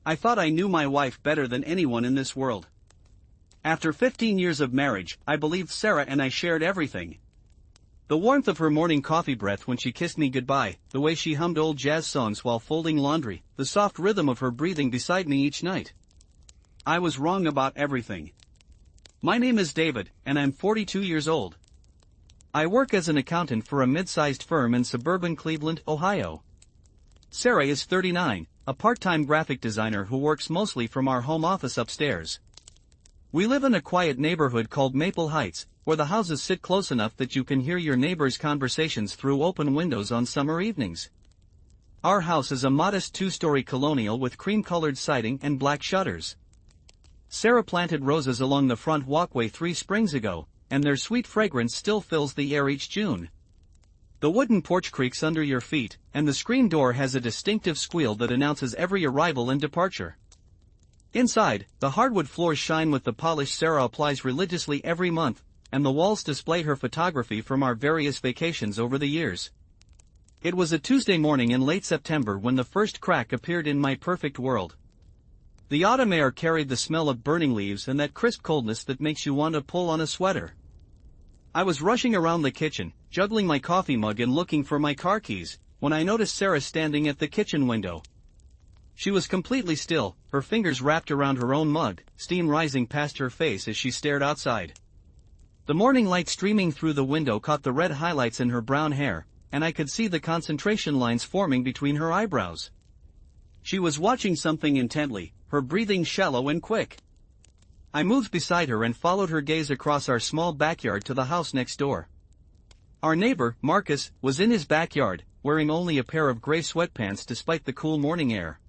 I thought I knew my wife better than anyone in this world. After 15 years of marriage, I believed Sarah and I shared everything. The warmth of her morning coffee breath when she kissed me goodbye, the way she hummed old jazz songs while folding laundry, the soft rhythm of her breathing beside me each night. I was wrong about everything. My name is David, and I'm 42 years old. I work as an accountant for a mid-sized firm in suburban Cleveland, Ohio. Sarah is 39, a part-time graphic designer who works mostly from our home office upstairs. We live in a quiet neighborhood called Maple Heights, where the houses sit close enough that you can hear your neighbors' conversations through open windows on summer evenings. Our house is a modest two-story colonial with cream-colored siding and black shutters. Sarah planted roses along the front walkway 3 springs ago, and their sweet fragrance still fills the air each June. The wooden porch creaks under your feet, and the screen door has a distinctive squeal that announces every arrival and departure. Inside, the hardwood floors shine with the polish Sarah applies religiously every month, and the walls display her photography from our various vacations over the years. It was a Tuesday morning in late September when the first crack appeared in my perfect world. The autumn air carried the smell of burning leaves and that crisp coldness that makes you want to pull on a sweater. I was rushing around the kitchen, juggling my coffee mug and looking for my car keys, when I noticed Sarah standing at the kitchen window. She was completely still, her fingers wrapped around her own mug, steam rising past her face as she stared outside. The morning light streaming through the window caught the red highlights in her brown hair, and I could see the concentration lines forming between her eyebrows. She was watching something intently, her breathing shallow and quick. I moved beside her and followed her gaze across our small backyard to the house next door. Our neighbor, Marcus, was in his backyard, wearing only a pair of gray sweatpants despite the cool morning air.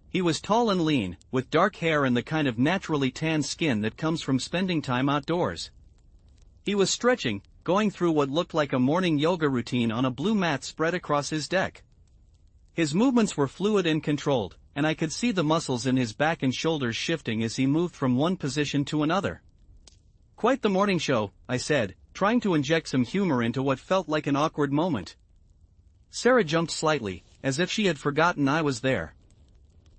He was tall and lean, with dark hair and the kind of naturally tanned skin that comes from spending time outdoors. He was stretching, going through what looked like a morning yoga routine on a blue mat spread across his deck. His movements were fluid and controlled, and I could see the muscles in his back and shoulders shifting as he moved from one position to another. "Quite the morning show," I said, trying to inject some humor into what felt like an awkward moment. Sarah jumped slightly, as if she had forgotten I was there.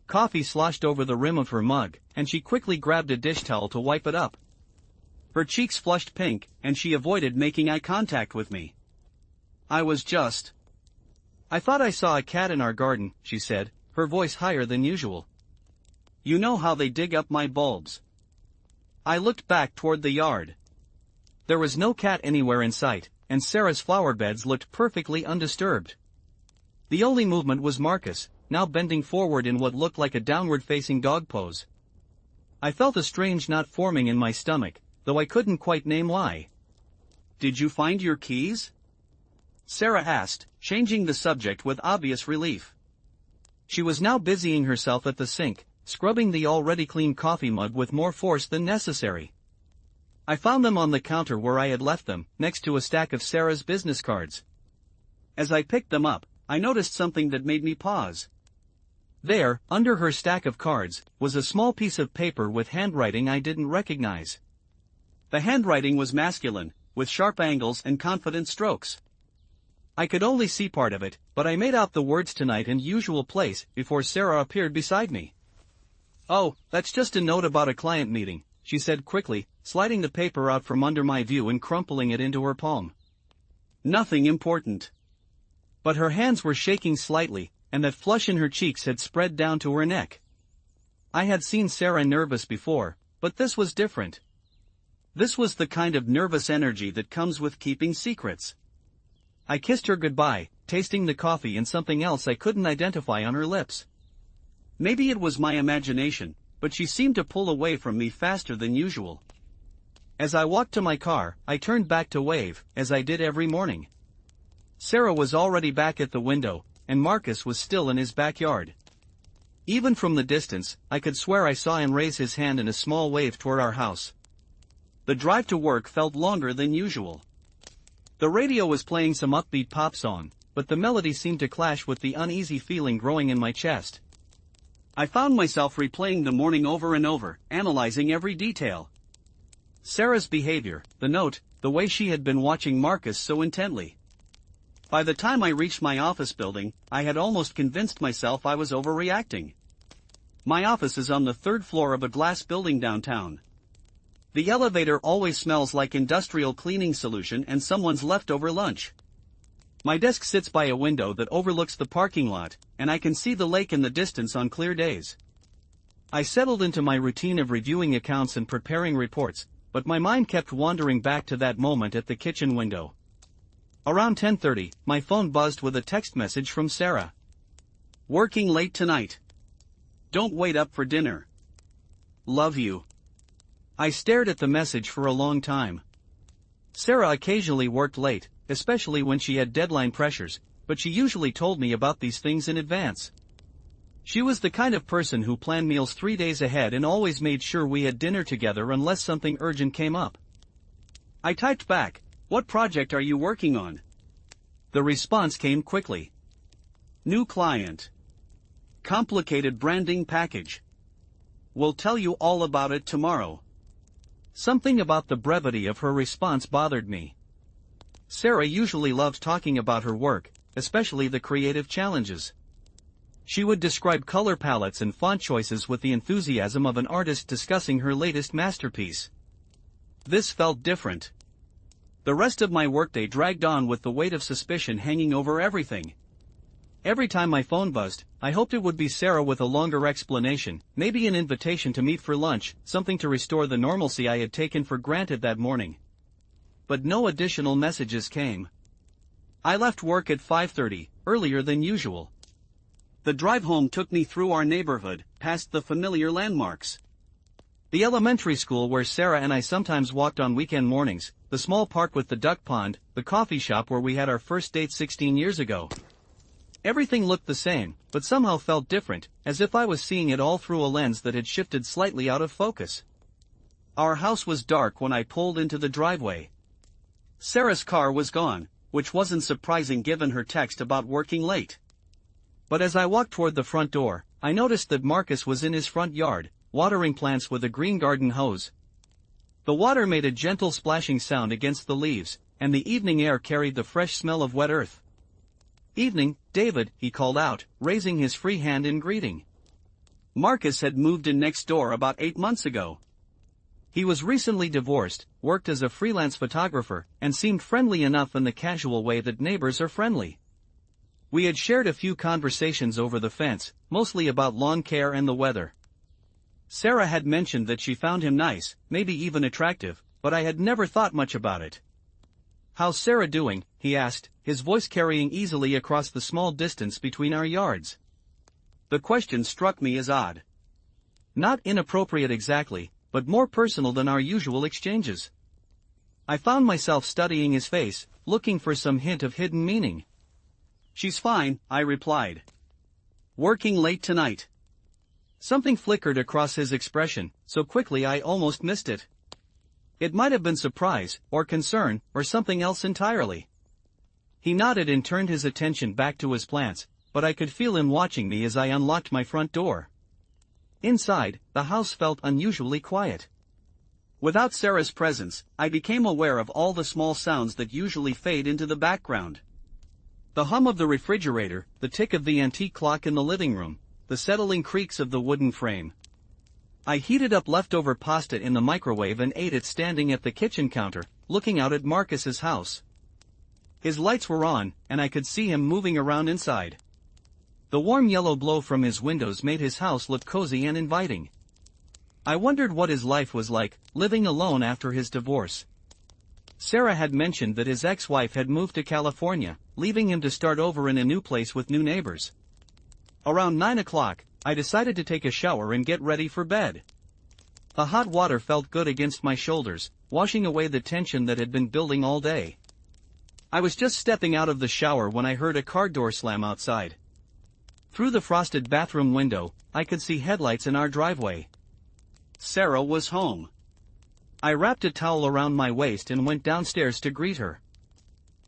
Coffee sloshed over the rim of her mug, and she quickly grabbed a dish towel to wipe it up. Her cheeks flushed pink, and she avoided making eye contact with me. I thought I saw a cat in our garden," she said, her voice higher than usual. "You know how they dig up my bulbs." I looked back toward the yard. There was no cat anywhere in sight, and Sarah's flower beds looked perfectly undisturbed. The only movement was Marcus, now bending forward in what looked like a downward-facing dog pose. I felt a strange knot forming in my stomach, though I couldn't quite name why. "Did you find your keys?" Sarah asked, changing the subject with obvious relief. She was now busying herself at the sink, scrubbing the already clean coffee mug with more force than necessary. I found them on the counter where I had left them, next to a stack of Sarah's business cards. As I picked them up, I noticed something that made me pause. There, under her stack of cards, was a small piece of paper with handwriting I didn't recognize. The handwriting was masculine, with sharp angles and confident strokes. I could only see part of it, but I made out the words "tonight and usual place" before Sarah appeared beside me. "Oh, that's just a note about a client meeting," she said quickly, sliding the paper out from under my view and crumpling it into her palm. "Nothing important." But her hands were shaking slightly, and that flush in her cheeks had spread down to her neck. I had seen Sarah nervous before, but this was different. This was the kind of nervous energy that comes with keeping secrets. I kissed her goodbye, tasting the coffee and something else I couldn't identify on her lips. Maybe it was my imagination, but she seemed to pull away from me faster than usual. As I walked to my car, I turned back to wave, as I did every morning. Sarah was already back at the window, and Marcus was still in his backyard. Even from the distance, I could swear I saw him raise his hand in a small wave toward our house. The drive to work felt longer than usual. The radio was playing some upbeat pop song, but the melody seemed to clash with the uneasy feeling growing in my chest. I found myself replaying the morning over and over, analyzing every detail. Sarah's behavior, the note, the way she had been watching Marcus so intently. By the time I reached my office building, I had almost convinced myself I was overreacting. My office is on the third floor of a glass building downtown. The elevator always smells like industrial cleaning solution and someone's leftover lunch. My desk sits by a window that overlooks the parking lot, and I can see the lake in the distance on clear days. I settled into my routine of reviewing accounts and preparing reports, but my mind kept wandering back to that moment at the kitchen window. Around 10:30, my phone buzzed with a text message from Sarah. "Working late tonight. Don't wait up for dinner. Love you." I stared at the message for a long time. Sarah occasionally worked late, especially when she had deadline pressures, but she usually told me about these things in advance. She was the kind of person who planned meals 3 days ahead and always made sure we had dinner together unless something urgent came up. I typed back, "What project are you working on?" The response came quickly. "New client. Complicated branding package. We'll tell you all about it tomorrow." Something about the brevity of her response bothered me. Sarah usually loved talking about her work, especially the creative challenges. She would describe color palettes and font choices with the enthusiasm of an artist discussing her latest masterpiece. This felt different. The rest of my workday dragged on with the weight of suspicion hanging over everything. Every time my phone buzzed, I hoped it would be Sarah with a longer explanation, maybe an invitation to meet for lunch, something to restore the normalcy I had taken for granted that morning. But no additional messages came. I left work at 5:30, earlier than usual. The drive home took me through our neighborhood, past the familiar landmarks. The elementary school where Sarah and I sometimes walked on weekend mornings, the small park with the duck pond, the coffee shop where we had our first date 16 years ago. Everything looked the same, but somehow felt different, as if I was seeing it all through a lens that had shifted slightly out of focus. Our house was dark when I pulled into the driveway. Sarah's car was gone, which wasn't surprising given her text about working late. But as I walked toward the front door, I noticed that Marcus was in his front yard, watering plants with a green garden hose. The water made a gentle splashing sound against the leaves, and the evening air carried the fresh smell of wet earth. "Evening, David," he called out, raising his free hand in greeting. Marcus had moved in next door about 8 months ago. He was recently divorced, worked as a freelance photographer, and seemed friendly enough in the casual way that neighbors are friendly. We had shared a few conversations over the fence, mostly about lawn care and the weather. Sarah had mentioned that she found him nice, maybe even attractive, but I had never thought much about it. "How's Sarah doing?" he asked, his voice carrying easily across the small distance between our yards. The question struck me as odd. Not inappropriate exactly, but more personal than our usual exchanges. I found myself studying his face, looking for some hint of hidden meaning. "She's fine," I replied. "Working late tonight." Something flickered across his expression, so quickly I almost missed it. It might have been surprise, or concern, or something else entirely. He nodded and turned his attention back to his plants, but I could feel him watching me as I unlocked my front door. Inside, the house felt unusually quiet. Without Sarah's presence, I became aware of all the small sounds that usually fade into the background. The hum of the refrigerator, the tick of the antique clock in the living room, the settling creaks of the wooden frame. I heated up leftover pasta in the microwave and ate it standing at the kitchen counter, looking out at Marcus's house. His lights were on, and I could see him moving around inside. The warm yellow glow from his windows made his house look cozy and inviting. I wondered what his life was like, living alone after his divorce. Sarah had mentioned that his ex-wife had moved to California, leaving him to start over in a new place with new neighbors. Around 9 o'clock, I decided to take a shower and get ready for bed. The hot water felt good against my shoulders, washing away the tension that had been building all day. I was just stepping out of the shower when I heard a car door slam outside. Through the frosted bathroom window, I could see headlights in our driveway. Sarah was home. I wrapped a towel around my waist and went downstairs to greet her.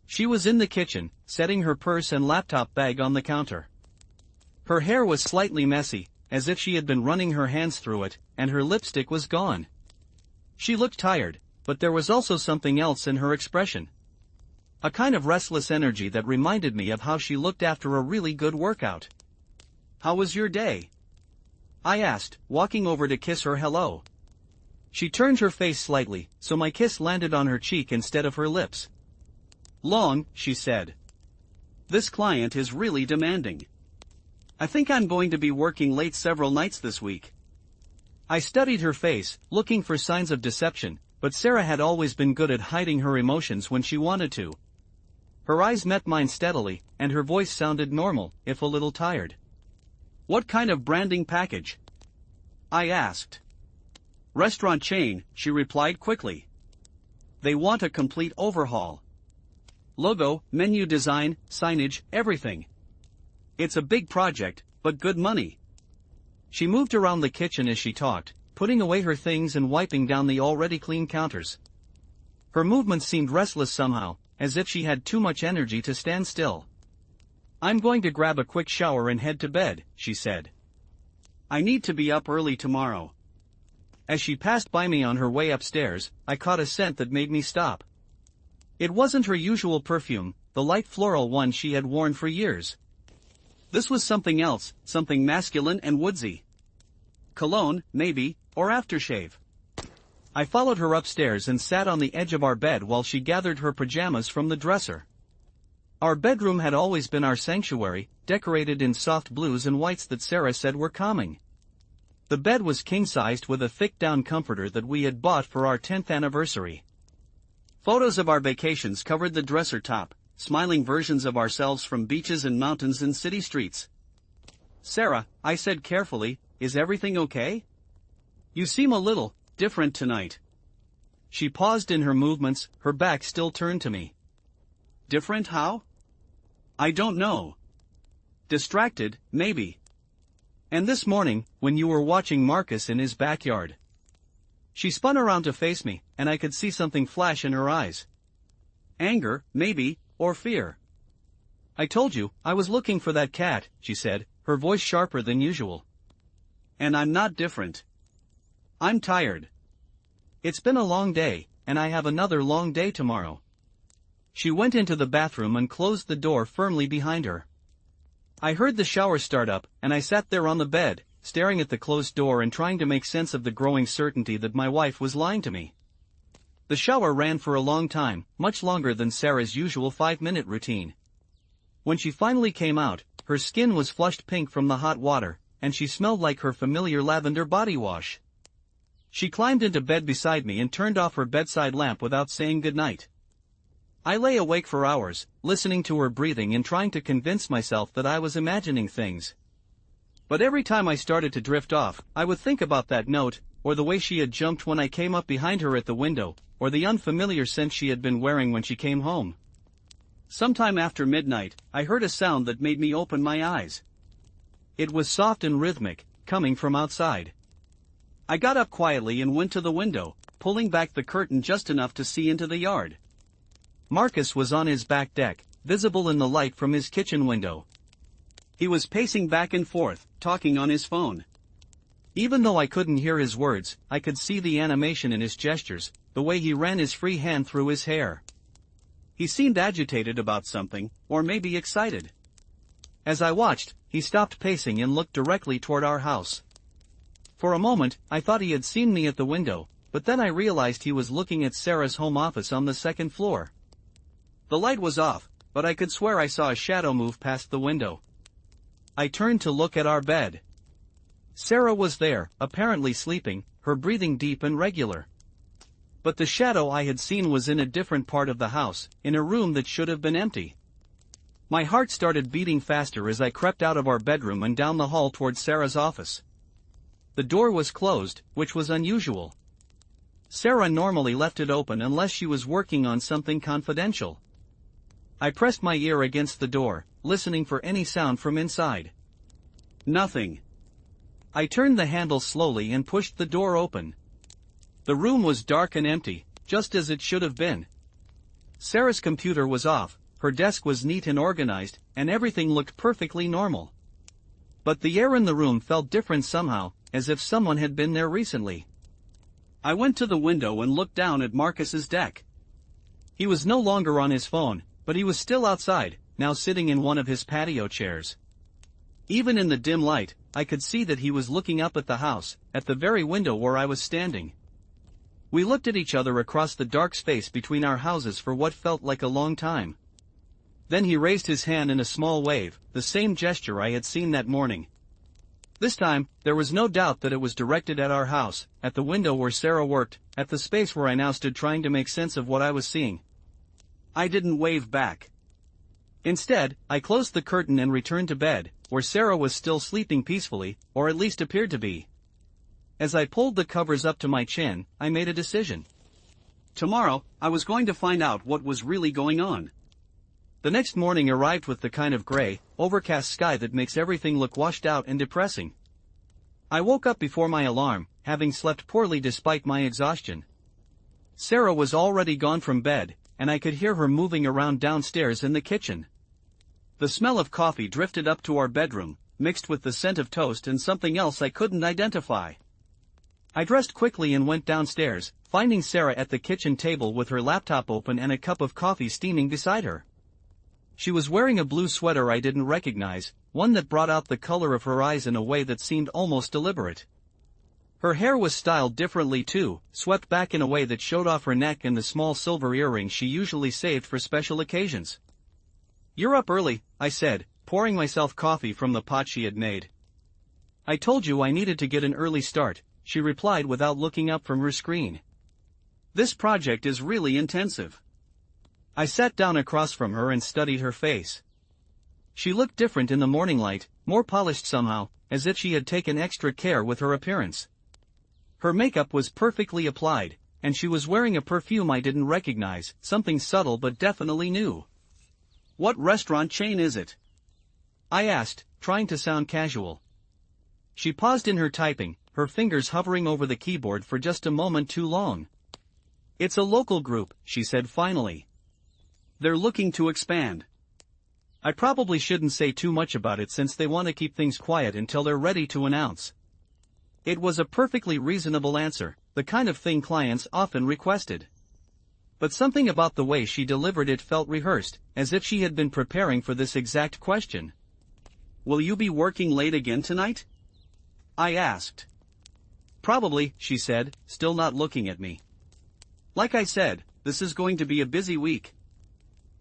She was in the kitchen, setting her purse and laptop bag on the counter. Her hair was slightly messy, as if she had been running her hands through it, and her lipstick was gone. She looked tired, but there was also something else in her expression. A kind of restless energy that reminded me of how she looked after a really good workout. "How was your day?" I asked, walking over to kiss her hello. She turned her face slightly, so my kiss landed on her cheek instead of her lips. Long, she said. This client is really demanding. I think I'm going to be working late several nights this week. I studied her face, looking for signs of deception, but Sarah had always been good at hiding her emotions when she wanted to. Her eyes met mine steadily, and her voice sounded normal, if a little tired. What kind of branding package? I asked. Restaurant chain, she replied quickly. They want a complete overhaul. Logo, menu design, signage, everything. It's a big project, but good money. She moved around the kitchen as she talked, putting away her things and wiping down the already clean counters. Her movements seemed restless somehow, as if she had too much energy to stand still. I'm going to grab a quick shower and head to bed, she said. I need to be up early tomorrow. As she passed by me on her way upstairs, I caught a scent that made me stop. It wasn't her usual perfume, the light floral one she had worn for years. This was something else, something masculine and woodsy. Cologne, maybe, or aftershave. I followed her upstairs and sat on the edge of our bed while she gathered her pajamas from the dresser. Our bedroom had always been our sanctuary, decorated in soft blues and whites that Sarah said were calming. The bed was king-sized with a thick down comforter that we had bought for our 10th anniversary. Photos of our vacations covered the dresser top, smiling versions of ourselves from beaches and mountains and city streets. Sarah, I said carefully, is everything okay? You seem a little different tonight. She paused in her movements, her back still turned to me. Different how? I don't know. Distracted, maybe. And this morning, when you were watching Marcus in his backyard. She spun around to face me, and I could see something flash in her eyes. Anger, maybe, or fear. I told you, I was looking for that cat, she said, her voice sharper than usual. And I'm not different. I'm tired. It's been a long day, and I have another long day tomorrow. She went into the bathroom and closed the door firmly behind her. I heard the shower start up, and I sat there on the bed, staring at the closed door and trying to make sense of the growing certainty that my wife was lying to me. The shower ran for a long time, much longer than Sarah's usual 5-minute routine. When she finally came out, her skin was flushed pink from the hot water, and she smelled like her familiar lavender body wash. She climbed into bed beside me and turned off her bedside lamp without saying goodnight. I lay awake for hours, listening to her breathing and trying to convince myself that I was imagining things. But every time I started to drift off, I would think about that note, or the way she had jumped when I came up behind her at the window, or the unfamiliar scent she had been wearing when she came home. Sometime after midnight, I heard a sound that made me open my eyes. It was soft and rhythmic, coming from outside. I got up quietly and went to the window, pulling back the curtain just enough to see into the yard. Marcus was on his back deck, visible in the light from his kitchen window. He was pacing back and forth, talking on his phone. Even though I couldn't hear his words, I could see the animation in his gestures, the way he ran his free hand through his hair. He seemed agitated about something, or maybe excited. As I watched, he stopped pacing and looked directly toward our house. For a moment, I thought he had seen me at the window, but then I realized he was looking at Sarah's home office on the second floor. The light was off, but I could swear I saw a shadow move past the window. I turned to look at our bed. Sarah was there, apparently sleeping, her breathing deep and regular. But the shadow I had seen was in a different part of the house, in a room that should have been empty. My heart started beating faster as I crept out of our bedroom and down the hall toward Sarah's office. The door was closed, which was unusual. Sarah normally left it open unless she was working on something confidential. I pressed my ear against the door, listening for any sound from inside. Nothing. I turned the handle slowly and pushed the door open. The room was dark and empty, just as it should have been. Sarah's computer was off, her desk was neat and organized, and everything looked perfectly normal. But the air in the room felt different somehow, as if someone had been there recently. I went to the window and looked down at Marcus's deck. He was no longer on his phone, but he was still outside, now sitting in one of his patio chairs. Even in the dim light, I could see that he was looking up at the house, at the very window where I was standing. We looked at each other across the dark space between our houses for what felt like a long time. Then he raised his hand in a small wave, the same gesture I had seen that morning. This time, there was no doubt that it was directed at our house, at the window where Sarah worked, at the space where I now stood trying to make sense of what I was seeing. I didn't wave back. Instead, I closed the curtain and returned to bed, where Sarah was still sleeping peacefully, or at least appeared to be. As I pulled the covers up to my chin, I made a decision. Tomorrow, I was going to find out what was really going on. The next morning arrived with the kind of gray, overcast sky that makes everything look washed out and depressing. I woke up before my alarm, having slept poorly despite my exhaustion. Sarah was already gone from bed, and I could hear her moving around downstairs in the kitchen. The smell of coffee drifted up to our bedroom, mixed with the scent of toast and something else I couldn't identify. I dressed quickly and went downstairs, finding Sarah at the kitchen table with her laptop open and a cup of coffee steaming beside her. She was wearing a blue sweater I didn't recognize, one that brought out the color of her eyes in a way that seemed almost deliberate. Her hair was styled differently too, swept back in a way that showed off her neck and the small silver earrings she usually saved for special occasions. "You're up early," I said, pouring myself coffee from the pot she had made. "I told you I needed to get an early start," she replied without looking up from her screen. "This project is really intensive." I sat down across from her and studied her face. She looked different in the morning light, more polished somehow, as if she had taken extra care with her appearance. Her makeup was perfectly applied, and she was wearing a perfume I didn't recognize, something subtle but definitely new. "What restaurant chain is it?" I asked, trying to sound casual. She paused in her typing, her fingers hovering over the keyboard for just a moment too long. "It's a local group," she said finally. "They're looking to expand." I probably shouldn't say too much about it since they want to keep things quiet until they're ready to announce. It was a perfectly reasonable answer, the kind of thing clients often requested. But something about the way she delivered it felt rehearsed, as if she had been preparing for this exact question. "Will you be working late again tonight?" I asked. "Probably," she said, still not looking at me. "Like I said, this is going to be a busy week."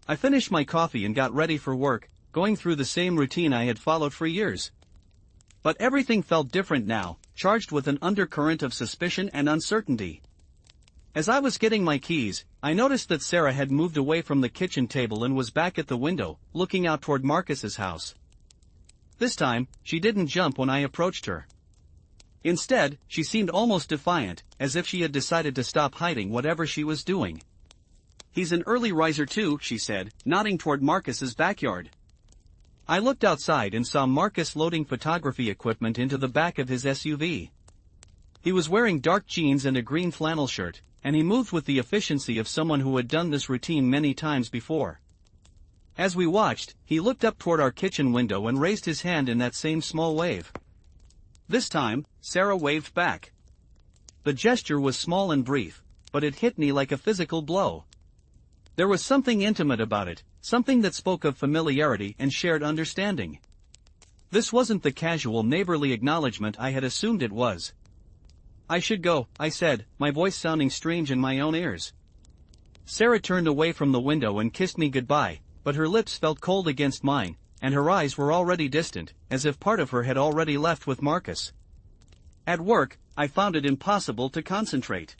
I finished my coffee and got ready for work, going through the same routine I had followed for years. But everything felt different now, charged with an undercurrent of suspicion and uncertainty. As I was getting my keys, I noticed that Sarah had moved away from the kitchen table and was back at the window, looking out toward Marcus's house. This time, she didn't jump when I approached her. Instead, she seemed almost defiant, as if she had decided to stop hiding whatever she was doing. "He's an early riser too," she said, nodding toward Marcus's backyard. I looked outside and saw Marcus loading photography equipment into the back of his SUV. He was wearing dark jeans and a green flannel shirt, and he moved with the efficiency of someone who had done this routine many times before. As we watched, he looked up toward our kitchen window and raised his hand in that same small wave. This time, Sarah waved back. The gesture was small and brief, but it hit me like a physical blow. There was something intimate about it, something that spoke of familiarity and shared understanding. This wasn't the casual neighborly acknowledgement I had assumed it was. "I should go," I said, my voice sounding strange in my own ears. Sarah turned away from the window and kissed me goodbye, but her lips felt cold against mine, and her eyes were already distant, as if part of her had already left with Marcus. At work, I found it impossible to concentrate.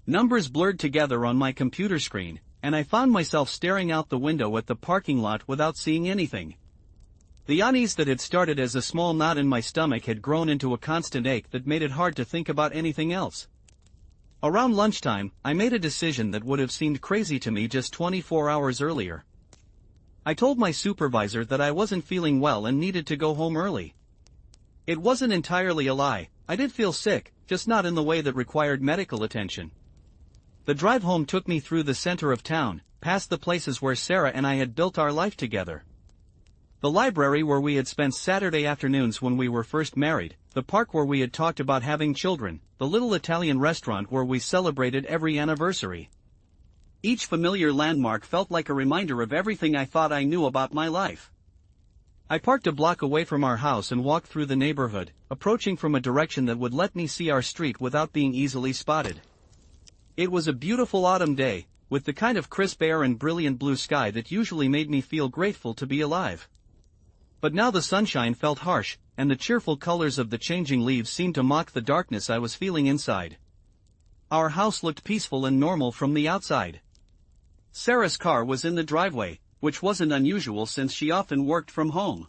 Numbers blurred together on my computer screen, and I found myself staring out the window at the parking lot without seeing anything. The unease that had started as a small knot in my stomach had grown into a constant ache that made it hard to think about anything else. Around lunchtime, I made a decision that would have seemed crazy to me just 24 hours earlier. I told my supervisor that I wasn't feeling well and needed to go home early. It wasn't entirely a lie, I did feel sick, just not in the way that required medical attention. The drive home took me through the center of town, past the places where Sarah and I had built our life together. The library where we had spent Saturday afternoons when we were first married, the park where we had talked about having children, the little Italian restaurant where we celebrated every anniversary. Each familiar landmark felt like a reminder of everything I thought I knew about my life. I parked a block away from our house and walked through the neighborhood, approaching from a direction that would let me see our street without being easily spotted. It was a beautiful autumn day, with the kind of crisp air and brilliant blue sky that usually made me feel grateful to be alive. But now the sunshine felt harsh, and the cheerful colors of the changing leaves seemed to mock the darkness I was feeling inside. Our house looked peaceful and normal from the outside. Sarah's car was in the driveway, which wasn't unusual since she often worked from home.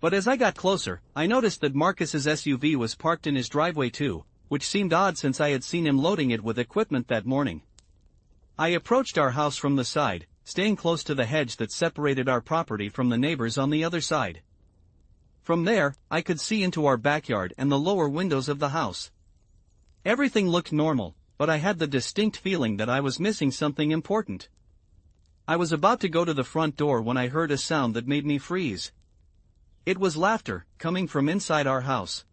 But as I got closer, I noticed that Marcus's SUV was parked in his driveway too, which seemed odd since I had seen him loading it with equipment that morning. I approached our house from the side, staying close to the hedge that separated our property from the neighbors on the other side. From there, I could see into our backyard and the lower windows of the house. Everything looked normal, but I had the distinct feeling that I was missing something important. I was about to go to the front door when I heard a sound that made me freeze. It was laughter, coming from inside our house.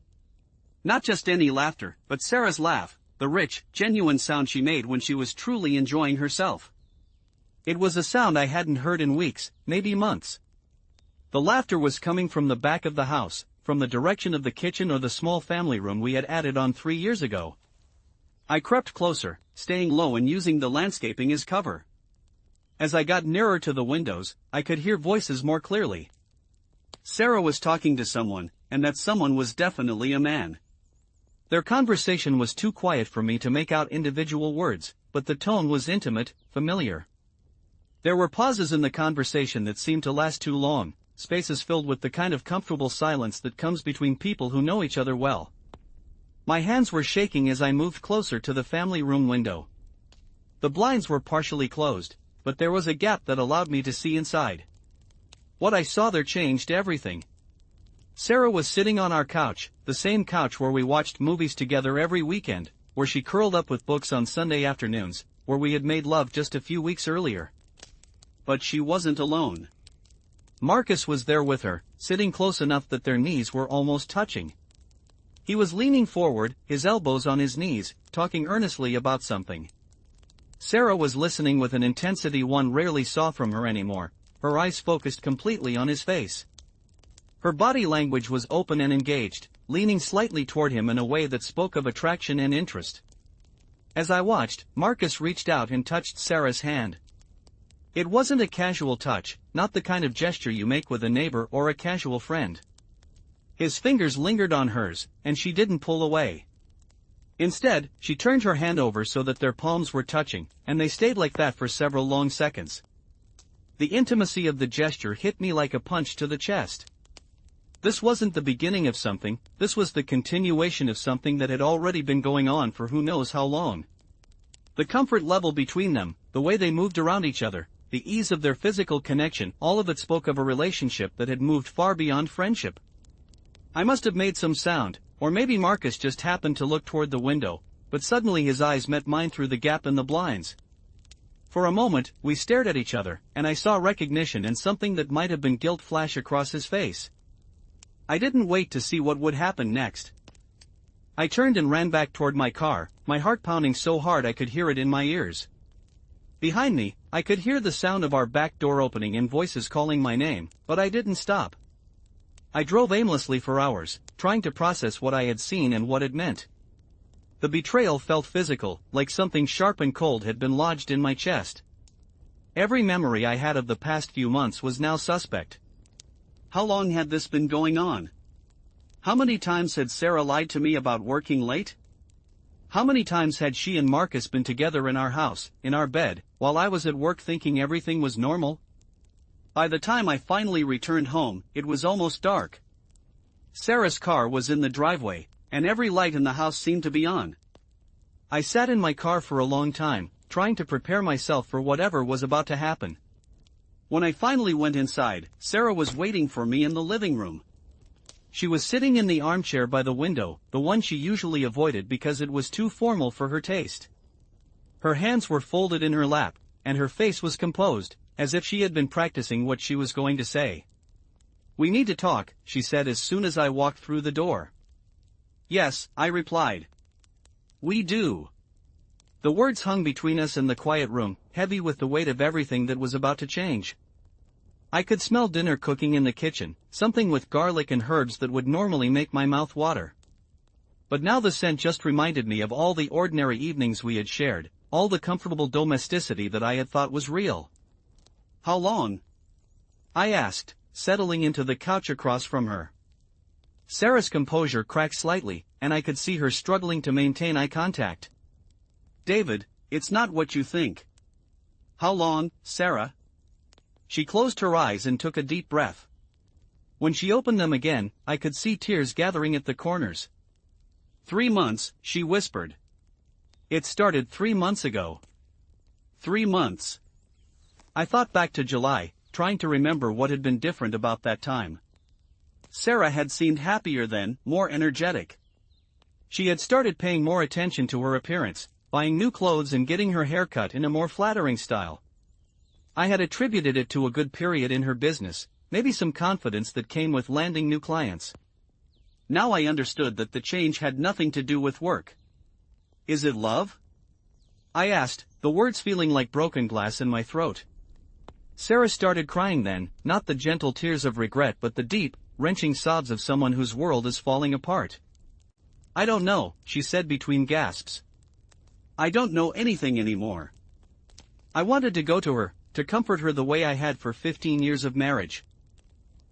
Not just any laughter, but Sarah's laugh, the rich, genuine sound she made when she was truly enjoying herself. It was a sound I hadn't heard in weeks, maybe months. The laughter was coming from the back of the house, from the direction of the kitchen or the small family room we had added on 3 years ago. I crept closer, staying low and using the landscaping as cover. As I got nearer to the windows, I could hear voices more clearly. Sarah was talking to someone, and that someone was definitely a man. Their conversation was too quiet for me to make out individual words, but the tone was intimate, familiar. There were pauses in the conversation that seemed to last too long, spaces filled with the kind of comfortable silence that comes between people who know each other well. My hands were shaking as I moved closer to the family room window. The blinds were partially closed, but there was a gap that allowed me to see inside. What I saw there changed everything. Sarah was sitting on our couch, the same couch where we watched movies together every weekend, where she curled up with books on Sunday afternoons, where we had made love just a few weeks earlier. But she wasn't alone. Marcus was there with her, sitting close enough that their knees were almost touching. He was leaning forward, his elbows on his knees, talking earnestly about something. Sarah was listening with an intensity one rarely saw from her anymore, her eyes focused completely on his face. Her body language was open and engaged, leaning slightly toward him in a way that spoke of attraction and interest. As I watched, Marcus reached out and touched Sarah's hand. It wasn't a casual touch, not the kind of gesture you make with a neighbor or a casual friend. His fingers lingered on hers, and she didn't pull away. Instead, she turned her hand over so that their palms were touching, and they stayed like that for several long seconds. The intimacy of the gesture hit me like a punch to the chest. This wasn't the beginning of something, this was the continuation of something that had already been going on for who knows how long. The comfort level between them, the way they moved around each other, the ease of their physical connection, all of it spoke of a relationship that had moved far beyond friendship. I must have made some sound, or maybe Marcus just happened to look toward the window, but suddenly his eyes met mine through the gap in the blinds. For a moment, we stared at each other, and I saw recognition and something that might have been guilt flash across his face. I didn't wait to see what would happen next. I turned and ran back toward my car, my heart pounding so hard I could hear it in my ears. Behind me, I could hear the sound of our back door opening and voices calling my name, but I didn't stop. I drove aimlessly for hours, trying to process what I had seen and what it meant. The betrayal felt physical, like something sharp and cold had been lodged in my chest. Every memory I had of the past few months was now suspect. How long had this been going on? How many times had Sarah lied to me about working late? How many times had she and Marcus been together in our house, in our bed, while I was at work thinking everything was normal? By the time I finally returned home, it was almost dark. Sarah's car was in the driveway, and every light in the house seemed to be on. I sat in my car for a long time, trying to prepare myself for whatever was about to happen. When I finally went inside, Sarah was waiting for me in the living room. She was sitting in the armchair by the window, the one she usually avoided because it was too formal for her taste. Her hands were folded in her lap, and her face was composed, as if she had been practicing what she was going to say. "We need to talk," she said as soon as I walked through the door. "Yes," I replied. "We do." The words hung between us in the quiet room, heavy with the weight of everything that was about to change. I could smell dinner cooking in the kitchen, something with garlic and herbs that would normally make my mouth water. But now the scent just reminded me of all the ordinary evenings we had shared, all the comfortable domesticity that I had thought was real. "How long?" I asked, settling into the couch across from her. Sarah's composure cracked slightly, and I could see her struggling to maintain eye contact. "David, it's not what you think." "How long, Sarah?" She closed her eyes and took a deep breath. When she opened them again, I could see tears gathering at the corners. 3 months, she whispered. "It started 3 months ago." 3 months. I thought back to July, trying to remember what had been different about that time. Sarah had seemed happier then, more energetic. She had started paying more attention to her appearance, buying new clothes and getting her hair cut in a more flattering style. I had attributed it to a good period in her business, maybe some confidence that came with landing new clients. Now I understood that the change had nothing to do with work. "Is it love?" I asked, the words feeling like broken glass in my throat. Sarah started crying then, not the gentle tears of regret but the deep, wrenching sobs of someone whose world is falling apart. "I don't know," she said between gasps. "I don't know anything anymore." I wanted to go to her, to comfort her the way I had for 15 years of marriage.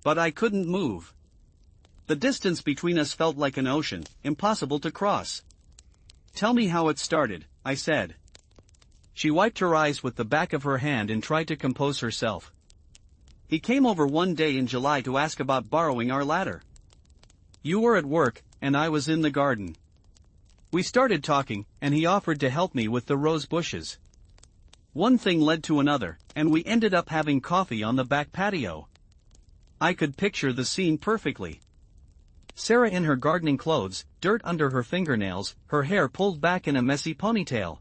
But I couldn't move. The distance between us felt like an ocean, impossible to cross. "Tell me how it started," I said. She wiped her eyes with the back of her hand and tried to compose herself. "He came over one day in July to ask about borrowing our ladder. You were at work, and I was in the garden. We started talking, and he offered to help me with the rose bushes. One thing led to another, and we ended up having coffee on the back patio." I could picture the scene perfectly. Sarah in her gardening clothes, dirt under her fingernails, her hair pulled back in a messy ponytail.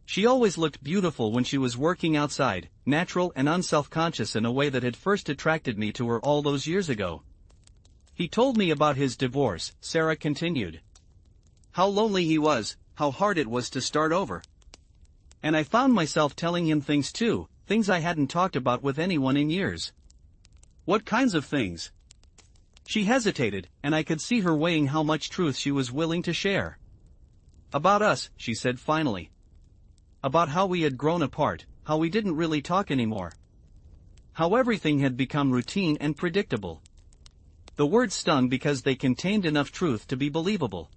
She always looked beautiful when she was working outside, natural and unself-conscious in a way that had first attracted me to her all those years ago. "He told me about his divorce," Sarah continued. "How lonely he was, how hard it was to start over. And I found myself telling him things too, things I hadn't talked about with anyone in years." "What kinds of things?" She hesitated, and I could see her weighing how much truth she was willing to share. "About us," she said finally. "About how we had grown apart, how we didn't really talk anymore. How everything had become routine and predictable." The words stung because they contained enough truth to be believable.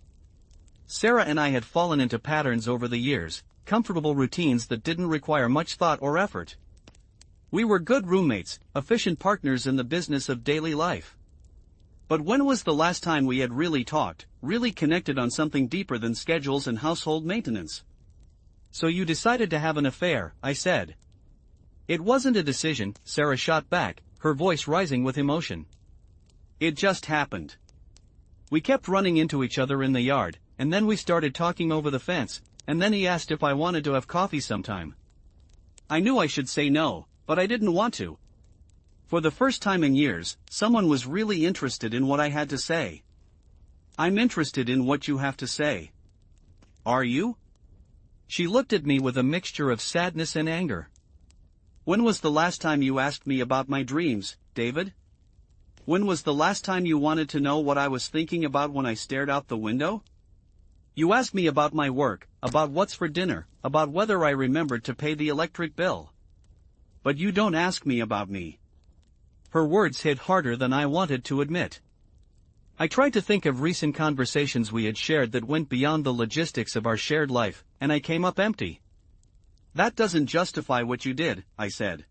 Sarah and I had fallen into patterns over the years, comfortable routines that didn't require much thought or effort. We were good roommates, efficient partners in the business of daily life. But when was the last time we had really talked, really connected on something deeper than schedules and household maintenance? "So you decided to have an affair," I said. "It wasn't a decision," Sarah shot back, her voice rising with emotion. "It just happened. We kept running into each other in the yard, and then we started talking over the fence, and then he asked if I wanted to have coffee sometime. I knew I should say no, but I didn't want to. For the first time in years, someone was really interested in what I had to say. I'm interested in what you have to say." "Are you?" She looked at me with a mixture of sadness and anger. "When was the last time you asked me about my dreams, David? When was the last time you wanted to know what I was thinking about when I stared out the window? You ask me about my work, about what's for dinner, about whether I remembered to pay the electric bill. But you don't ask me about me." Her words hit harder than I wanted to admit. I tried to think of recent conversations we had shared that went beyond the logistics of our shared life, and I came up empty. "That doesn't justify what you did," I said.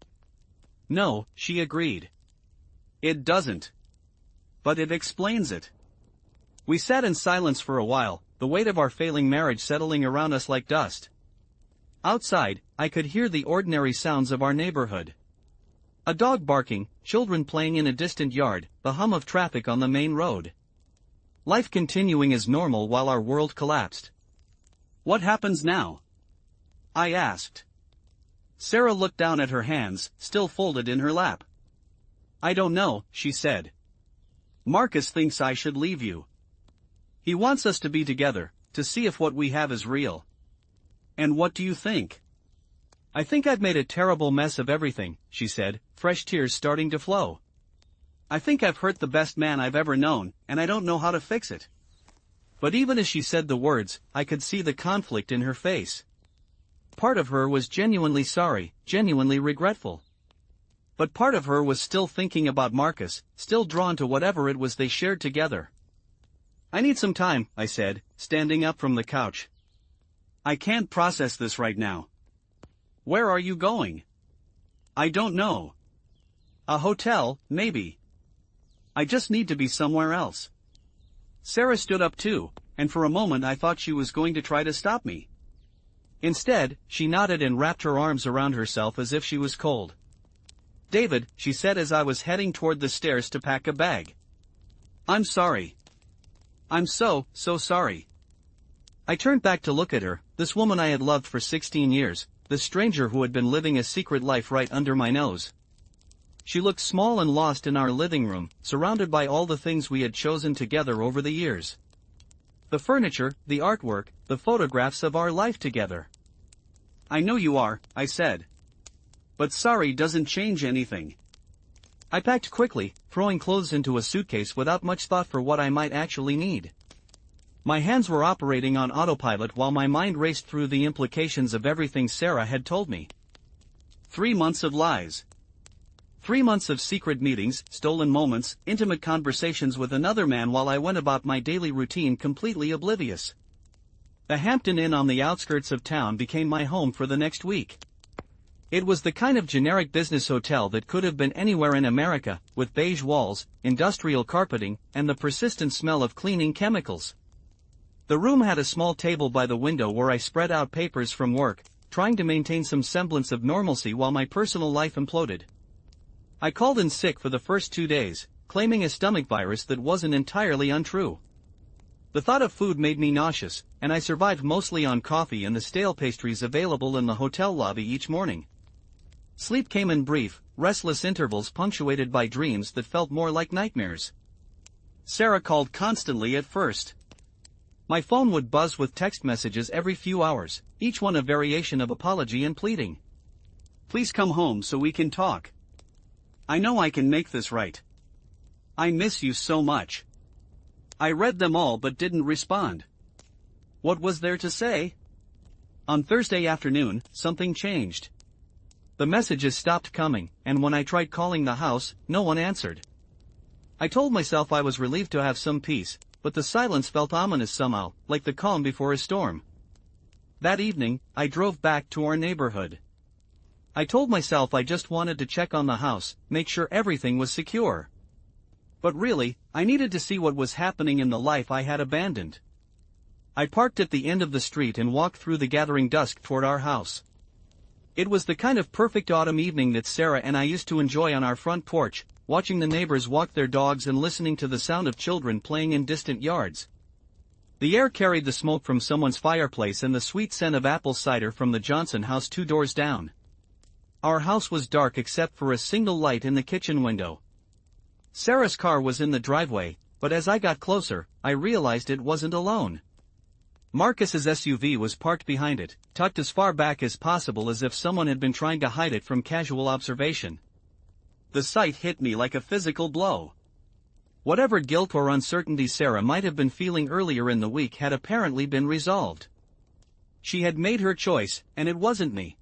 "No," she agreed. "It doesn't. But it explains it." We sat in silence for a while, the weight of our failing marriage settling around us like dust. Outside, I could hear the ordinary sounds of our neighborhood. A dog barking, children playing in a distant yard, the hum of traffic on the main road. Life continuing as normal while our world collapsed. "What happens now?" I asked. Sarah looked down at her hands, still folded in her lap. "I don't know," she said. "Marcus thinks I should leave you. He wants us to be together, to see if what we have is real." "And what do you think?" I think I've made a terrible mess of everything, she said, fresh tears starting to flow. I think I've hurt the best man I've ever known, and I don't know how to fix it. But even as she said the words, I could see the conflict in her face. Part of her was genuinely sorry, genuinely regretful. But part of her was still thinking about Marcus, still drawn to whatever it was they shared together. I need some time, I said, standing up from the couch. I can't process this right now. Where are you going? I don't know. A hotel, maybe. I just need to be somewhere else. Sarah stood up too, and for a moment I thought she was going to try to stop me. Instead, she nodded and wrapped her arms around herself as if she was cold. David, she said as I was heading toward the stairs to pack a bag. I'm sorry. I'm so sorry. I turned back to look at her, this woman I had loved for 16 years, this stranger who had been living a secret life right under my nose. She looked small and lost in our living room, surrounded by all the things we had chosen together over the years. The furniture, the artwork, the photographs of our life together. I know you are, I said. But sorry doesn't change anything. I packed quickly, throwing clothes into a suitcase without much thought for what I might actually need. My hands were operating on autopilot while my mind raced through the implications of everything Sarah had told me. 3 months of lies. 3 months of secret meetings, stolen moments, intimate conversations with another man while I went about my daily routine completely oblivious. The Hampton Inn on the outskirts of town became my home for the next week. It was the kind of generic business hotel that could have been anywhere in America, with beige walls, industrial carpeting, and the persistent smell of cleaning chemicals. The room had a small table by the window where I spread out papers from work, trying to maintain some semblance of normalcy while my personal life imploded. I called in sick for the first 2 days, claiming a stomach virus that wasn't entirely untrue. The thought of food made me nauseous, and I survived mostly on coffee and the stale pastries available in the hotel lobby each morning. Sleep came in brief, restless intervals punctuated by dreams that felt more like nightmares. Sarah called constantly at first. My phone would buzz with text messages every few hours, each one a variation of apology and pleading. Please come home so we can talk. I know I can make this right. I miss you so much. I read them all but didn't respond. What was there to say? On Thursday afternoon, something changed. The messages stopped coming, and when I tried calling the house, no one answered. I told myself I was relieved to have some peace, but the silence felt ominous somehow, like the calm before a storm. That evening, I drove back to our neighborhood. I told myself I just wanted to check on the house, make sure everything was secure. But really, I needed to see what was happening in the life I had abandoned. I parked at the end of the street and walked through the gathering dusk toward our house. It was the kind of perfect autumn evening that Sarah and I used to enjoy on our front porch, watching the neighbors walk their dogs and listening to the sound of children playing in distant yards. The air carried the smoke from someone's fireplace and the sweet scent of apple cider from the Johnson house 2 doors down. Our house was dark except for a single light in the kitchen window. Sarah's car was in the driveway, but as I got closer, I realized it wasn't alone. Marcus's SUV was parked behind it, tucked as far back as possible as if someone had been trying to hide it from casual observation. The sight hit me like a physical blow. Whatever guilt or uncertainty Sarah might have been feeling earlier in the week had apparently been resolved. She had made her choice, and it wasn't me.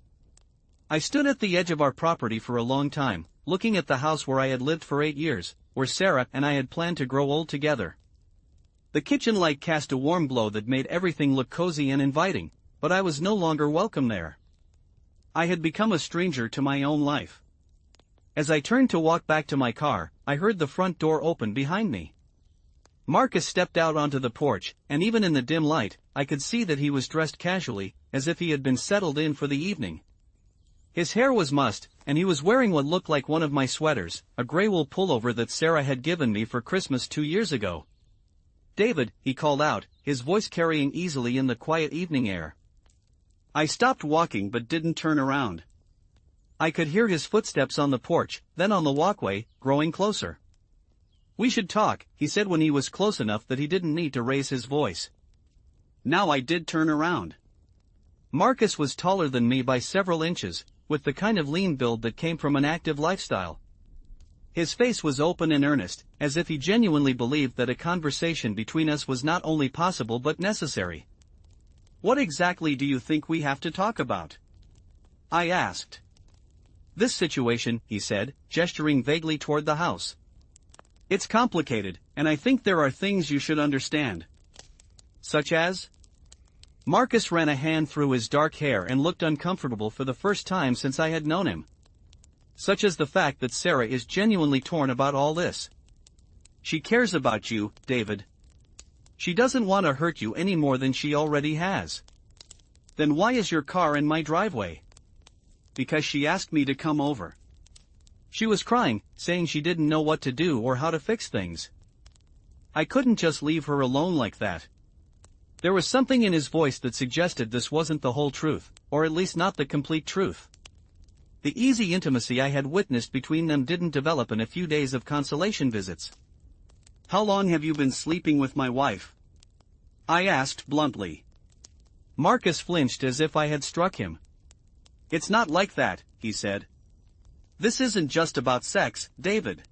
I stood at the edge of our property for a long time, looking at the house where I had lived for 8 years, where Sarah and I had planned to grow old together. The kitchen light cast a warm glow that made everything look cozy and inviting, but I was no longer welcome there. I had become a stranger to my own life. As I turned to walk back to my car, I heard the front door open behind me. Marcus stepped out onto the porch, and even in the dim light, I could see that he was dressed casually, as if he had been settled in for the evening. His hair was mussed, and he was wearing what looked like one of my sweaters, a gray wool pullover that Sarah had given me for Christmas 2 years ago. "David," he called out, his voice carrying easily in the quiet evening air. I stopped walking but didn't turn around. I could hear his footsteps on the porch, then on the walkway, growing closer. "We should talk," he said when he was close enough that he didn't need to raise his voice. Now I did turn around. Marcus was taller than me by several inches, with the kind of lean build that came from an active lifestyle. His face was open and earnest, as if he genuinely believed that a conversation between us was not only possible but necessary. "What exactly do you think we have to talk about?" I asked. "This situation," he said, gesturing vaguely toward the house. "It's complicated, and I think there are things you should understand." "Such as?" Marcus ran a hand through his dark hair and looked uncomfortable for the first time since I had known him. "Such as the fact that Sarah is genuinely torn about all this. She cares about you, David. She doesn't want to hurt you any more than she already has." "Then why is your car in my driveway?" "Because she asked me to come over. She was crying, saying she didn't know what to do or how to fix things. I couldn't just leave her alone like that." There was something in his voice that suggested this wasn't the whole truth, or at least not the complete truth. The easy intimacy I had witnessed between them didn't develop in a few days of consolation visits. "How long have you been sleeping with my wife?" I asked bluntly. Marcus flinched as if I had struck him. "It's not like that," he said. "This isn't just about sex, David.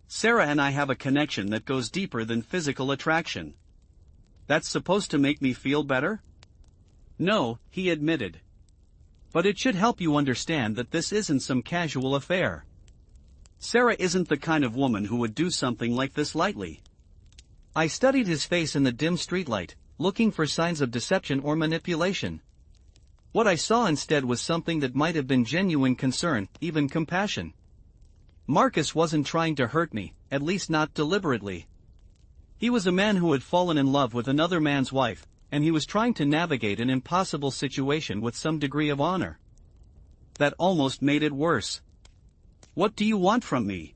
Sarah and I have a connection that goes deeper than physical attraction." "That's supposed to make me feel better?" "No," he admitted. "But it should help you understand that this isn't some casual affair. Sarah isn't the kind of woman who would do something like this lightly." I studied his face in the dim streetlight, looking for signs of deception or manipulation. What I saw instead was something that might have been genuine concern, even compassion. Marcus wasn't trying to hurt me, at least not deliberately. He was a man who had fallen in love with another man's wife, and he was trying to navigate an impossible situation with some degree of honor. That almost made it worse. "What do you want from me?"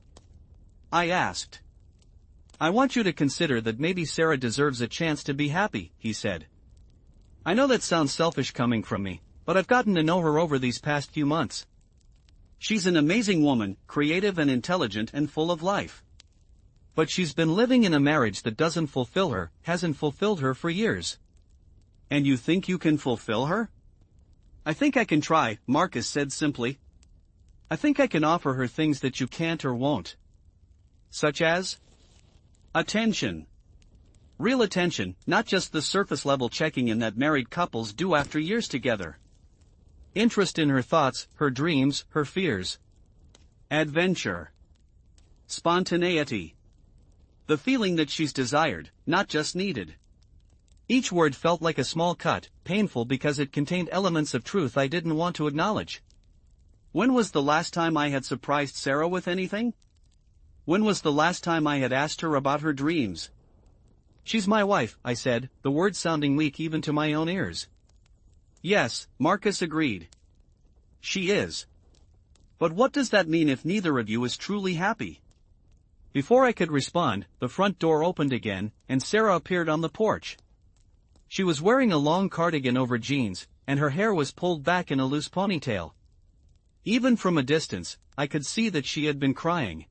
I asked. "I want you to consider that maybe Sarah deserves a chance to be happy," he said. "I know that sounds selfish coming from me, but I've gotten to know her over these past few months. She's an amazing woman, creative and intelligent and full of life. But she's been living in a marriage that doesn't fulfill her, hasn't fulfilled her for years." "And you think you can fulfill her?" "I think I can try," Marcus said simply. "I think I can offer her things that you can't or won't." "Such as?" "Attention. Real attention, not just the surface-level checking in that married couples do after years together. Interest in her thoughts, her dreams, her fears. Adventure. Spontaneity. The feeling that she's desired, not just needed." Each word felt like a small cut, painful because it contained elements of truth I didn't want to acknowledge. When was the last time I had surprised Sarah with anything? When was the last time I had asked her about her dreams? "She's my wife," I said, the words sounding weak even to my own ears. "Yes," Marcus agreed. "She is. But what does that mean if neither of you is truly happy?" Before I could respond, the front door opened again, and Sarah appeared on the porch. She was wearing a long cardigan over jeans, and her hair was pulled back in a loose ponytail. Even from a distance, I could see that she had been crying.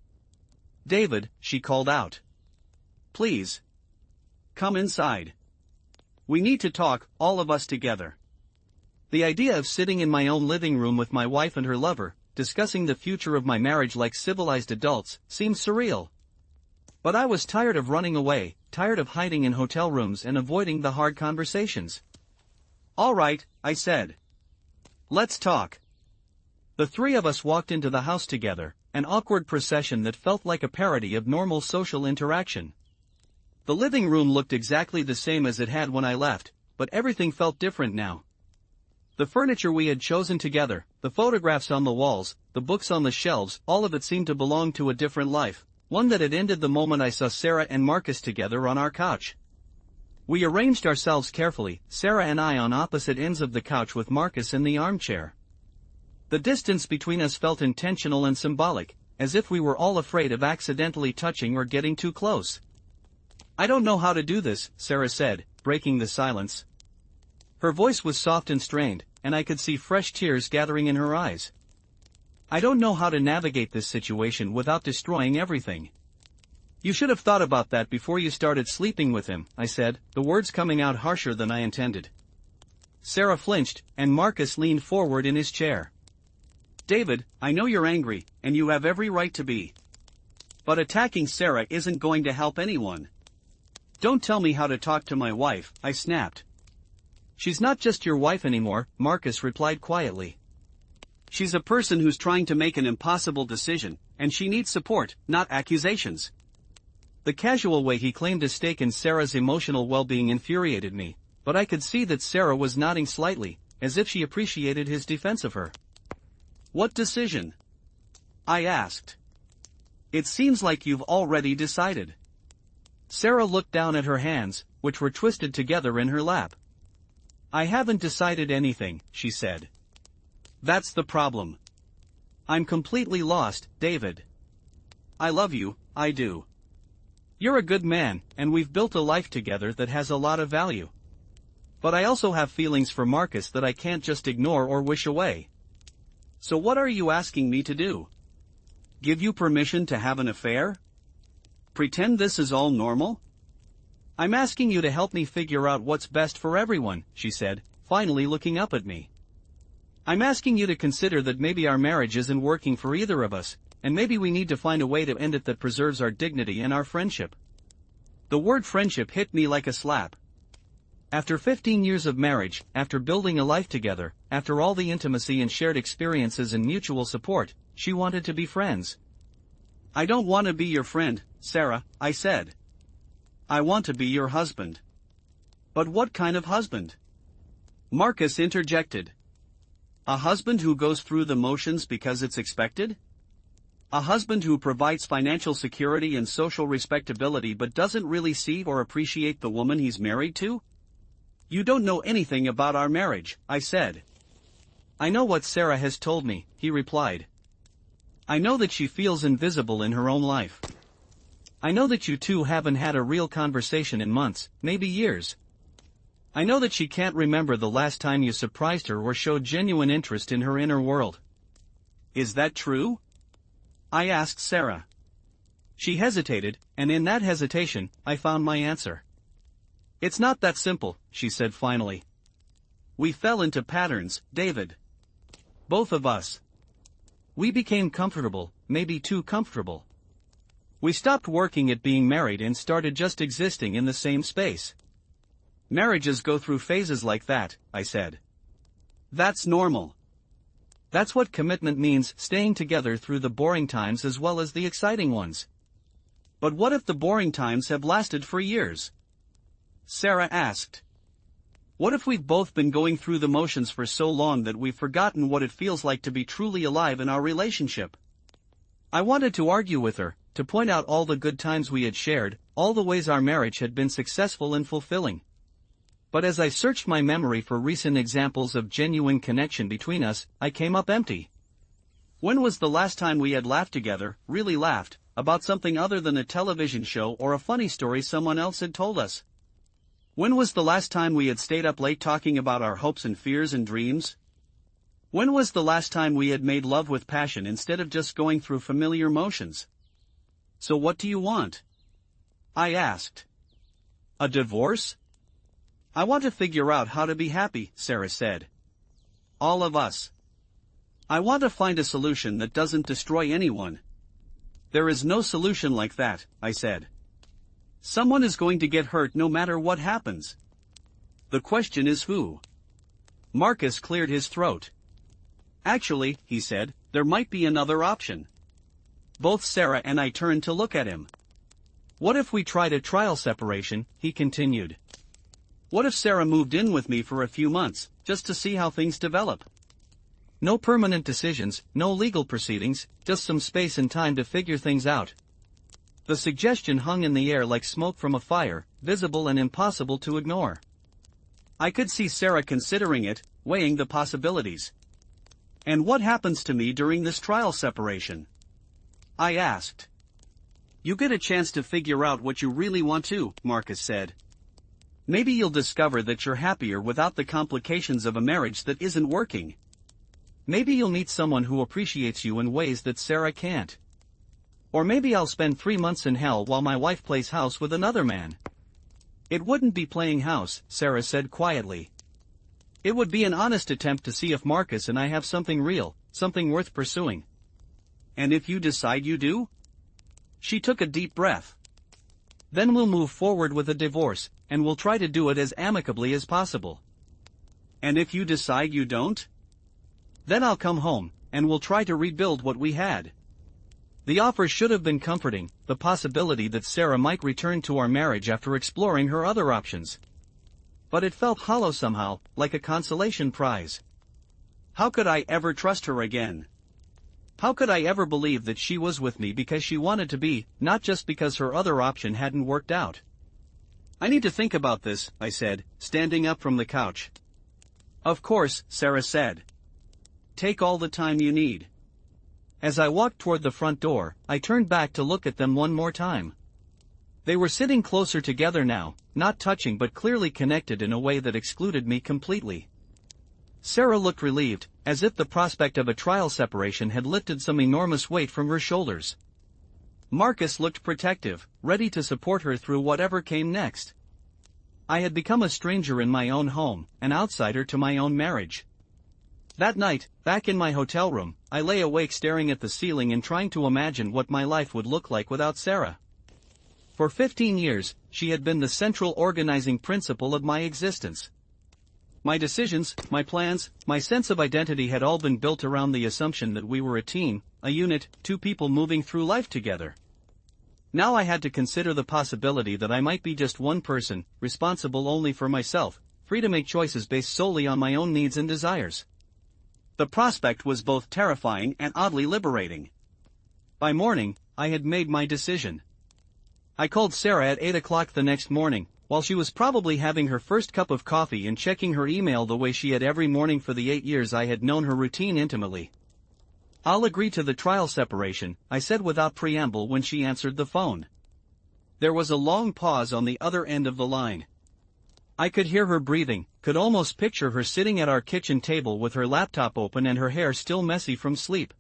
"David," she called out. "Please. Come inside. We need to talk, all of us together." The idea of sitting in my own living room with my wife and her lover, discussing the future of my marriage like civilized adults, seemed surreal. But I was tired of running away, tired of hiding in hotel rooms and avoiding the hard conversations. "All right," I said. "Let's talk." The three of us walked into the house together, an awkward procession that felt like a parody of normal social interaction. The living room looked exactly the same as it had when I left, but everything felt different now. The furniture we had chosen together, the photographs on the walls, the books on the shelves, all of it seemed to belong to a different life, one that had ended the moment I saw Sarah and Marcus together on our couch. We arranged ourselves carefully, Sarah and I on opposite ends of the couch with Marcus in the armchair. The distance between us felt intentional and symbolic, as if we were all afraid of accidentally touching or getting too close. "I don't know how to do this," Sarah said, breaking the silence. Her voice was soft and strained, and I could see fresh tears gathering in her eyes. "I don't know how to navigate this situation without destroying everything." "You should have thought about that before you started sleeping with him," I said, the words coming out harsher than I intended. Sarah flinched, and Marcus leaned forward in his chair. David, I know you're angry, and you have every right to be. But attacking Sarah isn't going to help anyone. Don't tell me how to talk to my wife, I snapped. She's not just your wife anymore, Marcus replied quietly. She's a person who's trying to make an impossible decision, and she needs support, not accusations. The casual way he claimed a stake in Sarah's emotional well-being infuriated me, but I could see that Sarah was nodding slightly, as if she appreciated his defense of her. What decision? I asked. It seems like you've already decided. Sarah looked down at her hands, which were twisted together in her lap. I haven't decided anything, she said. That's the problem. I'm completely lost, David. I love you, I do. You're a good man, and we've built a life together that has a lot of value. But I also have feelings for Marcus that I can't just ignore or wish away. So what are you asking me to do? Give you permission to have an affair? Pretend this is all normal? I'm asking you to help me figure out what's best for everyone, she said, finally looking up at me. I'm asking you to consider that maybe our marriage isn't working for either of us, and maybe we need to find a way to end it that preserves our dignity and our friendship. The word friendship hit me like a slap. After 15 years of marriage, after building a life together, after all the intimacy and shared experiences and mutual support, she wanted to be friends. I don't want to be your friend, Sarah, I said. I want to be your husband. But what kind of husband? Marcus interjected. A husband who goes through the motions because it's expected? A husband who provides financial security and social respectability but doesn't really see or appreciate the woman he's married to? You don't know anything about our marriage, I said. I know what Sarah has told me, he replied. I know that she feels invisible in her own life. I know that you two haven't had a real conversation in months, maybe years. I know that she can't remember the last time you surprised her or showed genuine interest in her inner world. Is that true? I asked Sarah. She hesitated, and in that hesitation, I found my answer. It's not that simple, she said finally. We fell into patterns, David. Both of us. We became comfortable, maybe too comfortable. We stopped working at being married and started just existing in the same space. Marriages go through phases like that, I said. That's normal. That's what commitment means, staying together through the boring times as well as the exciting ones. But what if the boring times have lasted for years? Sarah asked. What if we've both been going through the motions for so long that we've forgotten what it feels like to be truly alive in our relationship? I wanted to argue with her, to point out all the good times we had shared, all the ways our marriage had been successful and fulfilling. But as I searched my memory for recent examples of genuine connection between us, I came up empty. When was the last time we had laughed together, really laughed, about something other than a television show or a funny story someone else had told us? When was the last time we had stayed up late talking about our hopes and fears and dreams? When was the last time we had made love with passion instead of just going through familiar motions? So what do you want? I asked. A divorce? I want to figure out how to be happy, Sarah said. All of us. I want to find a solution that doesn't destroy anyone. There is no solution like that, I said. Someone is going to get hurt no matter what happens. The question is who? Marcus cleared his throat. Actually, he said, there might be another option. Both Sarah and I turned to look at him. What if we tried a trial separation, he continued. What if Sarah moved in with me for a few months, just to see how things develop? No permanent decisions, no legal proceedings, just some space and time to figure things out. The suggestion hung in the air like smoke from a fire, visible and impossible to ignore. I could see Sarah considering it, weighing the possibilities. And what happens to me during this trial separation? I asked. You get a chance to figure out what you really want to, Marcus said. Maybe you'll discover that you're happier without the complications of a marriage that isn't working. Maybe you'll meet someone who appreciates you in ways that Sarah can't. Or maybe I'll spend 3 months in hell while my wife plays house with another man. It wouldn't be playing house, Sarah said quietly. It would be an honest attempt to see if Marcus and I have something real, something worth pursuing. And if you decide you do? She took a deep breath. Then we'll move forward with a divorce, and we'll try to do it as amicably as possible. And if you decide you don't? Then I'll come home, and we'll try to rebuild what we had. The offer should have been comforting, the possibility that Sarah might return to our marriage after exploring her other options. But it felt hollow somehow, like a consolation prize. How could I ever trust her again? How could I ever believe that she was with me because she wanted to be, not just because her other option hadn't worked out? I need to think about this, I said, standing up from the couch. Of course, Sarah said. Take all the time you need. As I walked toward the front door, I turned back to look at them one more time. They were sitting closer together now, not touching but clearly connected in a way that excluded me completely. Sarah looked relieved, as if the prospect of a trial separation had lifted some enormous weight from her shoulders. Marcus looked protective, ready to support her through whatever came next. I had become a stranger in my own home, an outsider to my own marriage. That night, back in my hotel room, I lay awake staring at the ceiling and trying to imagine what my life would look like without Sarah. For 15 years, she had been the central organizing principle of my existence. My decisions, my plans, my sense of identity had all been built around the assumption that we were a team, a unit, two people moving through life together. Now I had to consider the possibility that I might be just one person, responsible only for myself, free to make choices based solely on my own needs and desires. The prospect was both terrifying and oddly liberating. By morning, I had made my decision. I called Sarah at 8 o'clock the next morning, while she was probably having her first cup of coffee and checking her email the way she had every morning for the 8 years I had known her routine intimately. I'll agree to the trial separation, I said without preamble when she answered the phone. There was a long pause on the other end of the line. I could hear her breathing, could almost picture her sitting at our kitchen table with her laptop open and her hair still messy from sleep.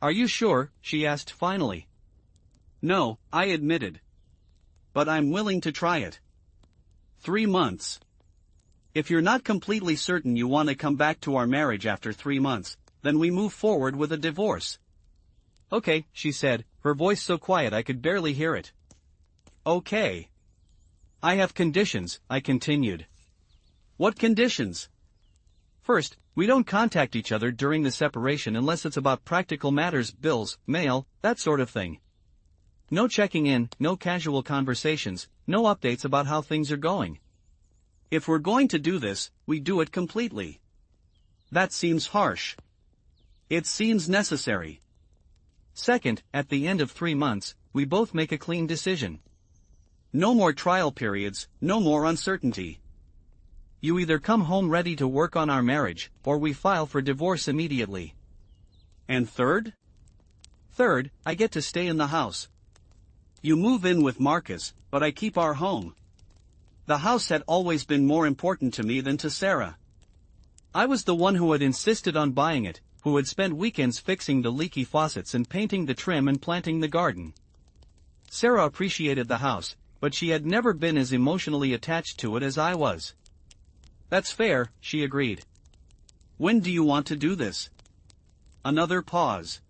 Are you sure? She asked finally. No, I admitted. But I'm willing to try it. 3 months. If you're not completely certain you want to come back to our marriage after 3 months, then we move forward with a divorce. Okay, she said, her voice so quiet I could barely hear it. Okay. I have conditions, I continued. What conditions? First, we don't contact each other during the separation unless it's about practical matters, bills, mail, that sort of thing. No checking in, no casual conversations, no updates about how things are going. If we're going to do this, we do it completely. That seems harsh. It seems necessary. Second, at the end of 3 months, we both make a clean decision. No more trial periods, no more uncertainty. You either come home ready to work on our marriage, or we file for divorce immediately. And third? Third, I get to stay in the house. You move in with Marcus, but I keep our home. The house had always been more important to me than to Sarah. I was the one who had insisted on buying it, who had spent weekends fixing the leaky faucets and painting the trim and planting the garden. Sarah appreciated the house, but she had never been as emotionally attached to it as I was. That's fair, she agreed. When do you want to do this? Another pause.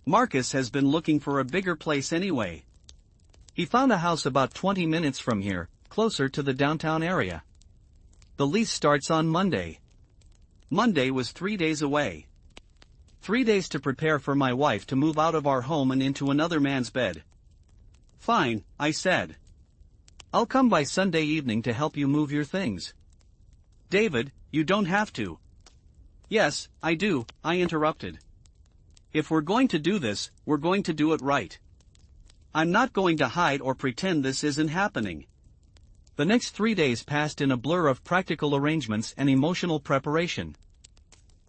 Marcus has been looking for a bigger place anyway. He found a house about 20 minutes from here, closer to the downtown area. The lease starts on Monday. Monday was 3 days away. 3 days to prepare for my wife to move out of our home and into another man's bed. Fine, I said. I'll come by Sunday evening to help you move your things. David, you don't have to. Yes, I do, I interrupted. If we're going to do this, we're going to do it right. I'm not going to hide or pretend this isn't happening. The next 3 days passed in a blur of practical arrangements and emotional preparation.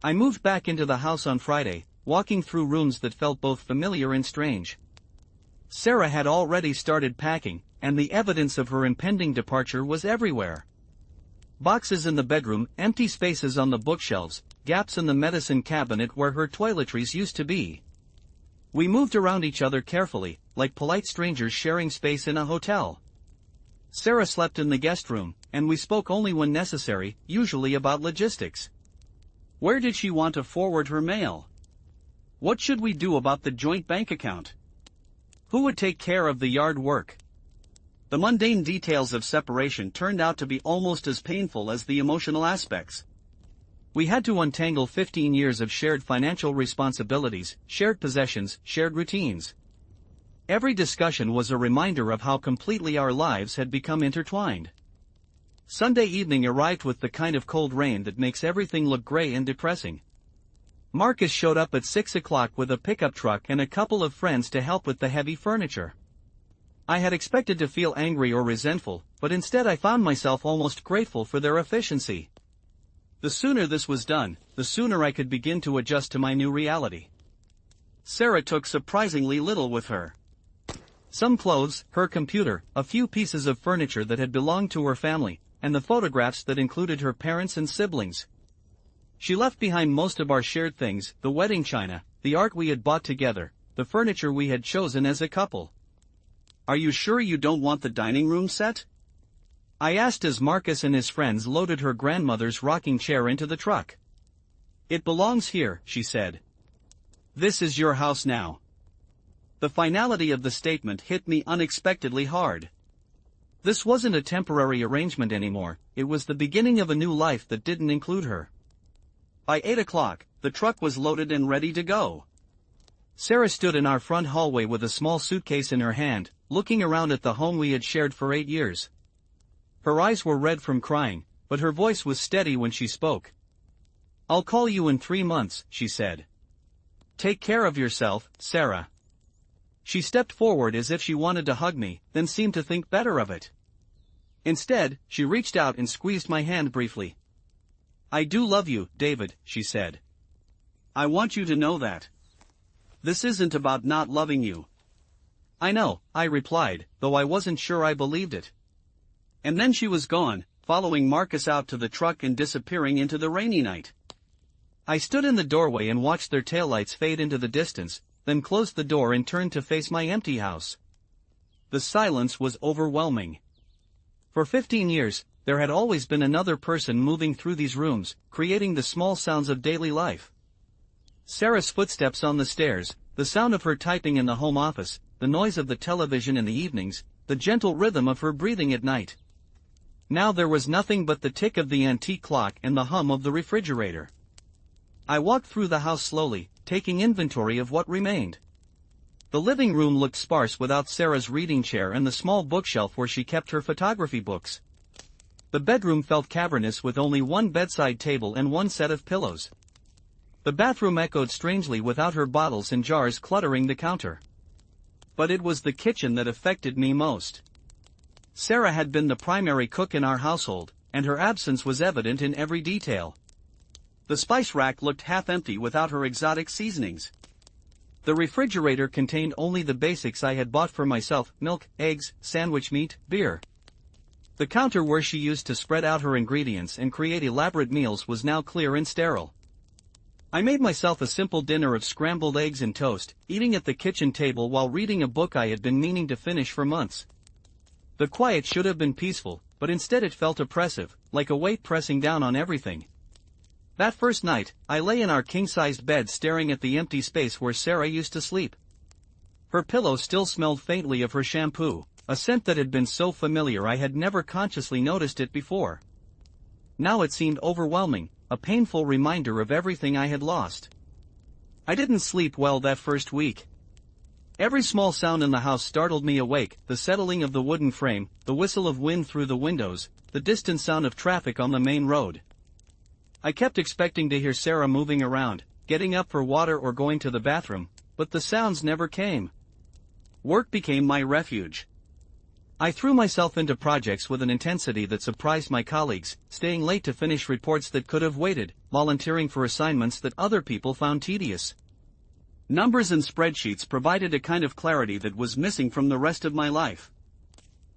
I moved back into the house on Friday, walking through rooms that felt both familiar and strange. Sarah had already started packing, and the evidence of her impending departure was everywhere. Boxes in the bedroom, empty spaces on the bookshelves, gaps in the medicine cabinet where her toiletries used to be. We moved around each other carefully, like polite strangers sharing space in a hotel. Sarah slept in the guest room, and we spoke only when necessary, usually about logistics. Where did she want to forward her mail? What should we do about the joint bank account? Who would take care of the yard work? The mundane details of separation turned out to be almost as painful as the emotional aspects. We had to untangle 15 years of shared financial responsibilities, shared possessions, shared routines. Every discussion was a reminder of how completely our lives had become intertwined. Sunday evening arrived with the kind of cold rain that makes everything look gray and depressing. Marcus showed up at 6 o'clock with a pickup truck and a couple of friends to help with the heavy furniture. I had expected to feel angry or resentful, but instead I found myself almost grateful for their efficiency. The sooner this was done, the sooner I could begin to adjust to my new reality. Sarah took surprisingly little with her. Some clothes, her computer, a few pieces of furniture that had belonged to her family, and the photographs that included her parents and siblings. She left behind most of our shared things, the wedding china, the art we had bought together, the furniture we had chosen as a couple. Are you sure you don't want the dining room set? I asked as Marcus and his friends loaded her grandmother's rocking chair into the truck. It belongs here, she said. This is your house now. The finality of the statement hit me unexpectedly hard. This wasn't a temporary arrangement anymore, it was the beginning of a new life that didn't include her. By 8 o'clock, the truck was loaded and ready to go. Sarah stood in our front hallway with a small suitcase in her hand, looking around at the home we had shared for 8 years. Her eyes were red from crying, but her voice was steady when she spoke. I'll call you in 3 months, she said. Take care of yourself, Sarah. She stepped forward as if she wanted to hug me, then seemed to think better of it. Instead, she reached out and squeezed my hand briefly. I do love you, David, she said. I want you to know that. This isn't about not loving you. I know, I replied, though I wasn't sure I believed it. And then she was gone, following Marcus out to the truck and disappearing into the rainy night. I stood in the doorway and watched their taillights fade into the distance, then closed the door and turned to face my empty house. The silence was overwhelming. For 15 years, there had always been another person moving through these rooms, creating the small sounds of daily life. Sarah's footsteps on the stairs, the sound of her typing in the home office, the noise of the television in the evenings, the gentle rhythm of her breathing at night. Now there was nothing but the tick of the antique clock and the hum of the refrigerator. I walked through the house slowly, taking inventory of what remained. The living room looked sparse without Sarah's reading chair and the small bookshelf where she kept her photography books. The bedroom felt cavernous with only one bedside table and one set of pillows. The bathroom echoed strangely without her bottles and jars cluttering the counter. But it was the kitchen that affected me most. Sarah had been the primary cook in our household, and her absence was evident in every detail. The spice rack looked half empty without her exotic seasonings. The refrigerator contained only the basics I had bought for myself: milk, eggs, sandwich meat, beer. The counter where she used to spread out her ingredients and create elaborate meals was now clear and sterile. I made myself a simple dinner of scrambled eggs and toast, eating at the kitchen table while reading a book I had been meaning to finish for months. The quiet should have been peaceful, but instead it felt oppressive, like a weight pressing down on everything. That first night, I lay in our king-sized bed staring at the empty space where Sarah used to sleep. Her pillow still smelled faintly of her shampoo, a scent that had been so familiar I had never consciously noticed it before. Now it seemed overwhelming, a painful reminder of everything I had lost. I didn't sleep well that first week. Every small sound in the house startled me awake: the settling of the wooden frame, the whistle of wind through the windows, the distant sound of traffic on the main road. I kept expecting to hear Sarah moving around, getting up for water or going to the bathroom, but the sounds never came. Work became my refuge. I threw myself into projects with an intensity that surprised my colleagues, staying late to finish reports that could have waited, volunteering for assignments that other people found tedious. Numbers and spreadsheets provided a kind of clarity that was missing from the rest of my life.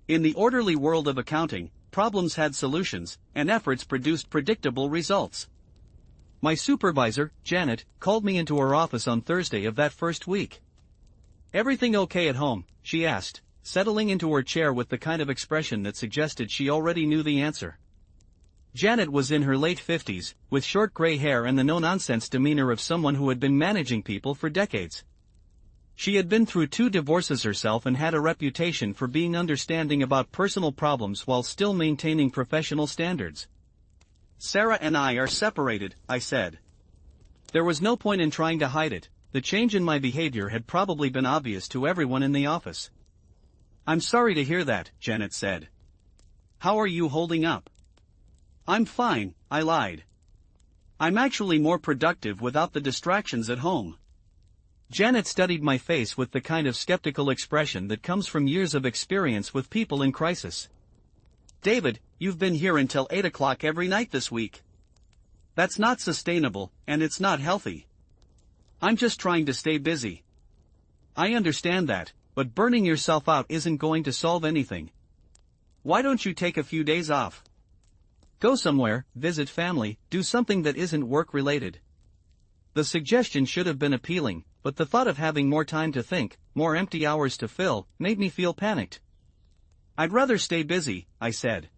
In the orderly world of accounting, problems had solutions, and efforts produced predictable results. My supervisor, Janet, called me into her office on Thursday of that first week. "Everything okay at home?" she asked. settling into her chair with the kind of expression that suggested she already knew the answer. Janet was in her late 50s, with short gray hair and the no-nonsense demeanor of someone who had been managing people for decades. She had been through 2 divorces herself and had a reputation for being understanding about personal problems while still maintaining professional standards. "Sarah and I are separated," I said. There was no point in trying to hide it. The change in my behavior had probably been obvious to everyone in the office. "I'm sorry to hear that," Janet said. "How are you holding up?" "I'm fine," I lied. "I'm actually more productive without the distractions at home." Janet studied my face with the kind of skeptical expression that comes from years of experience with people in crisis. "David, you've been here until 8 o'clock every night this week. That's not sustainable, and it's not healthy." "I'm just trying to stay busy." "I understand that, but burning yourself out isn't going to solve anything. Why don't you take a few days off? Go somewhere, visit family, do something that isn't work-related." The suggestion should have been appealing, but the thought of having more time to think, more empty hours to fill, made me feel panicked. "I'd rather stay busy," I said.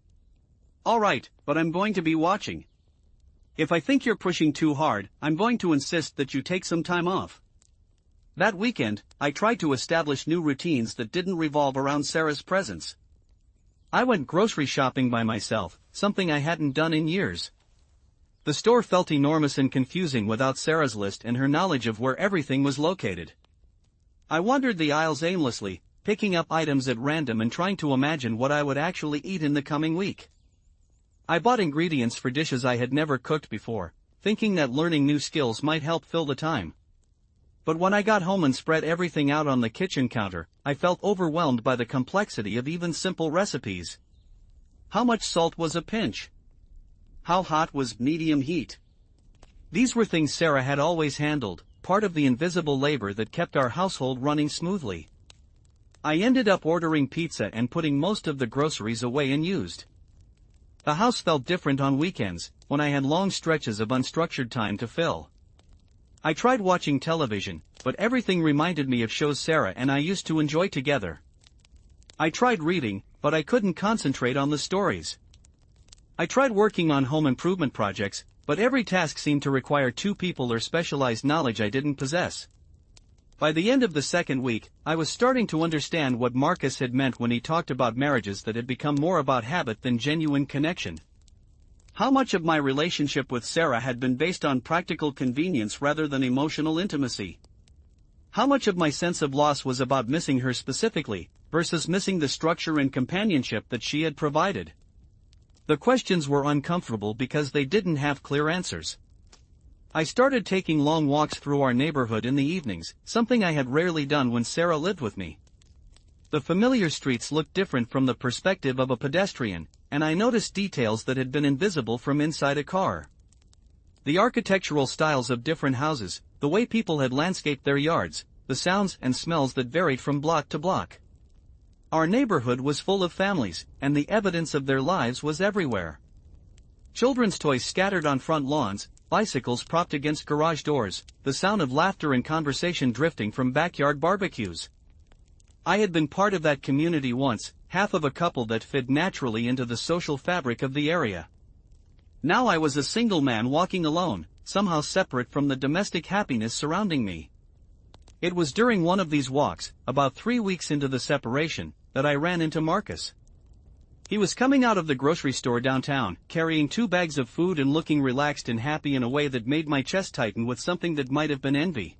"All right, but I'm going to be watching. If I think you're pushing too hard, I'm going to insist that you take some time off." That weekend, I tried to establish new routines that didn't revolve around Sarah's presence. I went grocery shopping by myself, something I hadn't done in years. The store felt enormous and confusing without Sarah's list and her knowledge of where everything was located. I wandered the aisles aimlessly, picking up items at random and trying to imagine what I would actually eat in the coming week. I bought ingredients for dishes I had never cooked before, thinking that learning new skills might help fill the time. But when I got home and spread everything out on the kitchen counter, I felt overwhelmed by the complexity of even simple recipes. How much salt was a pinch? How hot was medium heat? These were things Sarah had always handled, part of the invisible labor that kept our household running smoothly. I ended up ordering pizza and putting most of the groceries away unused. The house felt different on weekends, when I had long stretches of unstructured time to fill. I tried watching television, but everything reminded me of shows Sarah and I used to enjoy together. I tried reading, but I couldn't concentrate on the stories. I tried working on home improvement projects, but every task seemed to require 2 people or specialized knowledge I didn't possess. By the end of the second week, I was starting to understand what Marcus had meant when he talked about marriages that had become more about habit than genuine connection. How much of my relationship with Sarah had been based on practical convenience rather than emotional intimacy? How much of my sense of loss was about missing her specifically, versus missing the structure and companionship that she had provided? The questions were uncomfortable because they didn't have clear answers. I started taking long walks through our neighborhood in the evenings, something I had rarely done when Sarah lived with me. The familiar streets looked different from the perspective of a pedestrian, and I noticed details that had been invisible from inside a car. The architectural styles of different houses, the way people had landscaped their yards, the sounds and smells that varied from block to block. Our neighborhood was full of families, and the evidence of their lives was everywhere. Children's toys scattered on front lawns, bicycles propped against garage doors, the sound of laughter and conversation drifting from backyard barbecues. I had been part of that community once, half of a couple that fit naturally into the social fabric of the area. Now I was a single man walking alone, somehow separate from the domestic happiness surrounding me. It was during one of these walks, about 3 weeks into the separation, that I ran into Marcus. He was coming out of the grocery store downtown, carrying 2 bags of food and looking relaxed and happy in a way that made my chest tighten with something that might have been envy.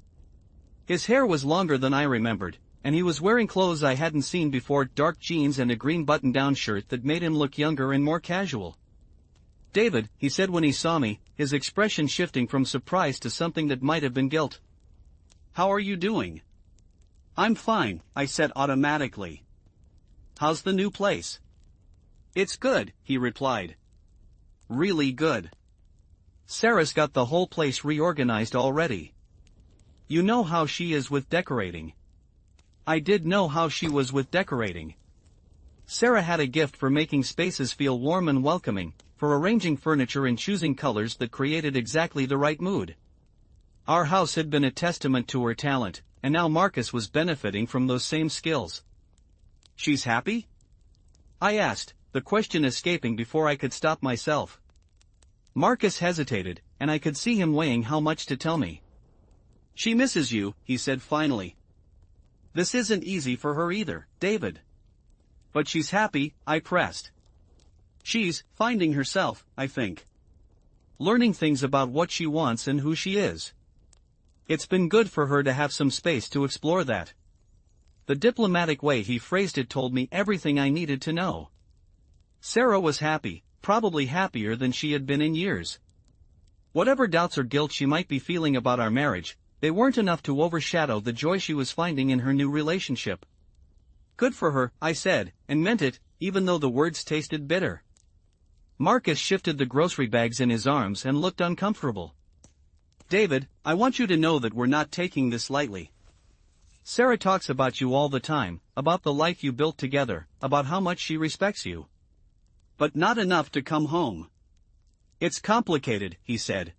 His hair was longer than I remembered, and he was wearing clothes I hadn't seen before, dark jeans and a green button-down shirt that made him look younger and more casual. "David," he said when he saw me, his expression shifting from surprise to something that might have been guilt. "How are you doing?" "I'm fine," I said automatically. "How's the new place?" "It's good," he replied. "Really good. Sarah's got the whole place reorganized already. You know how she is with decorating." I did know how she was with decorating. Sarah had a gift for making spaces feel warm and welcoming, for arranging furniture and choosing colors that created exactly the right mood. Our house had been a testament to her talent, and now Marcus was benefiting from those same skills. She's happy? I asked, the question escaping before I could stop myself. Marcus hesitated, and I could see him weighing how much to tell me. She misses you, he said finally. This isn't easy for her either, David. But she's happy, I pressed. She's finding herself, I think. Learning things about what she wants and who she is. It's been good for her to have some space to explore that. The diplomatic way he phrased it told me everything I needed to know. Sarah was happy, probably happier than she had been in years. Whatever doubts or guilt she might be feeling about our marriage, they weren't enough to overshadow the joy she was finding in her new relationship. Good for her, I said, and meant it, even though the words tasted bitter. Marcus shifted the grocery bags in his arms and looked uncomfortable. David, I want you to know that we're not taking this lightly. Sarah talks about you all the time, about the life you built together, about how much she respects you. But not enough to come home. It's complicated, he said.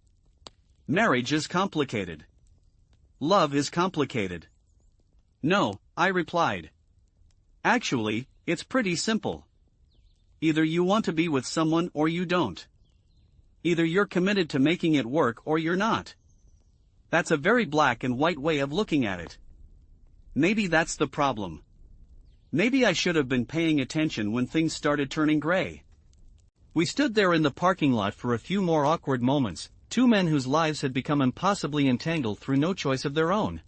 Marriage is complicated. Love is complicated. No, I replied. Actually, it's pretty simple. Either you want to be with someone or you don't. Either you're committed to making it work or you're not. That's a very black and white way of looking at it. Maybe that's the problem. Maybe I should have been paying attention when things started turning gray. We stood there in the parking lot for a few more awkward moments, two men whose lives had become impossibly entangled through no choice of their own.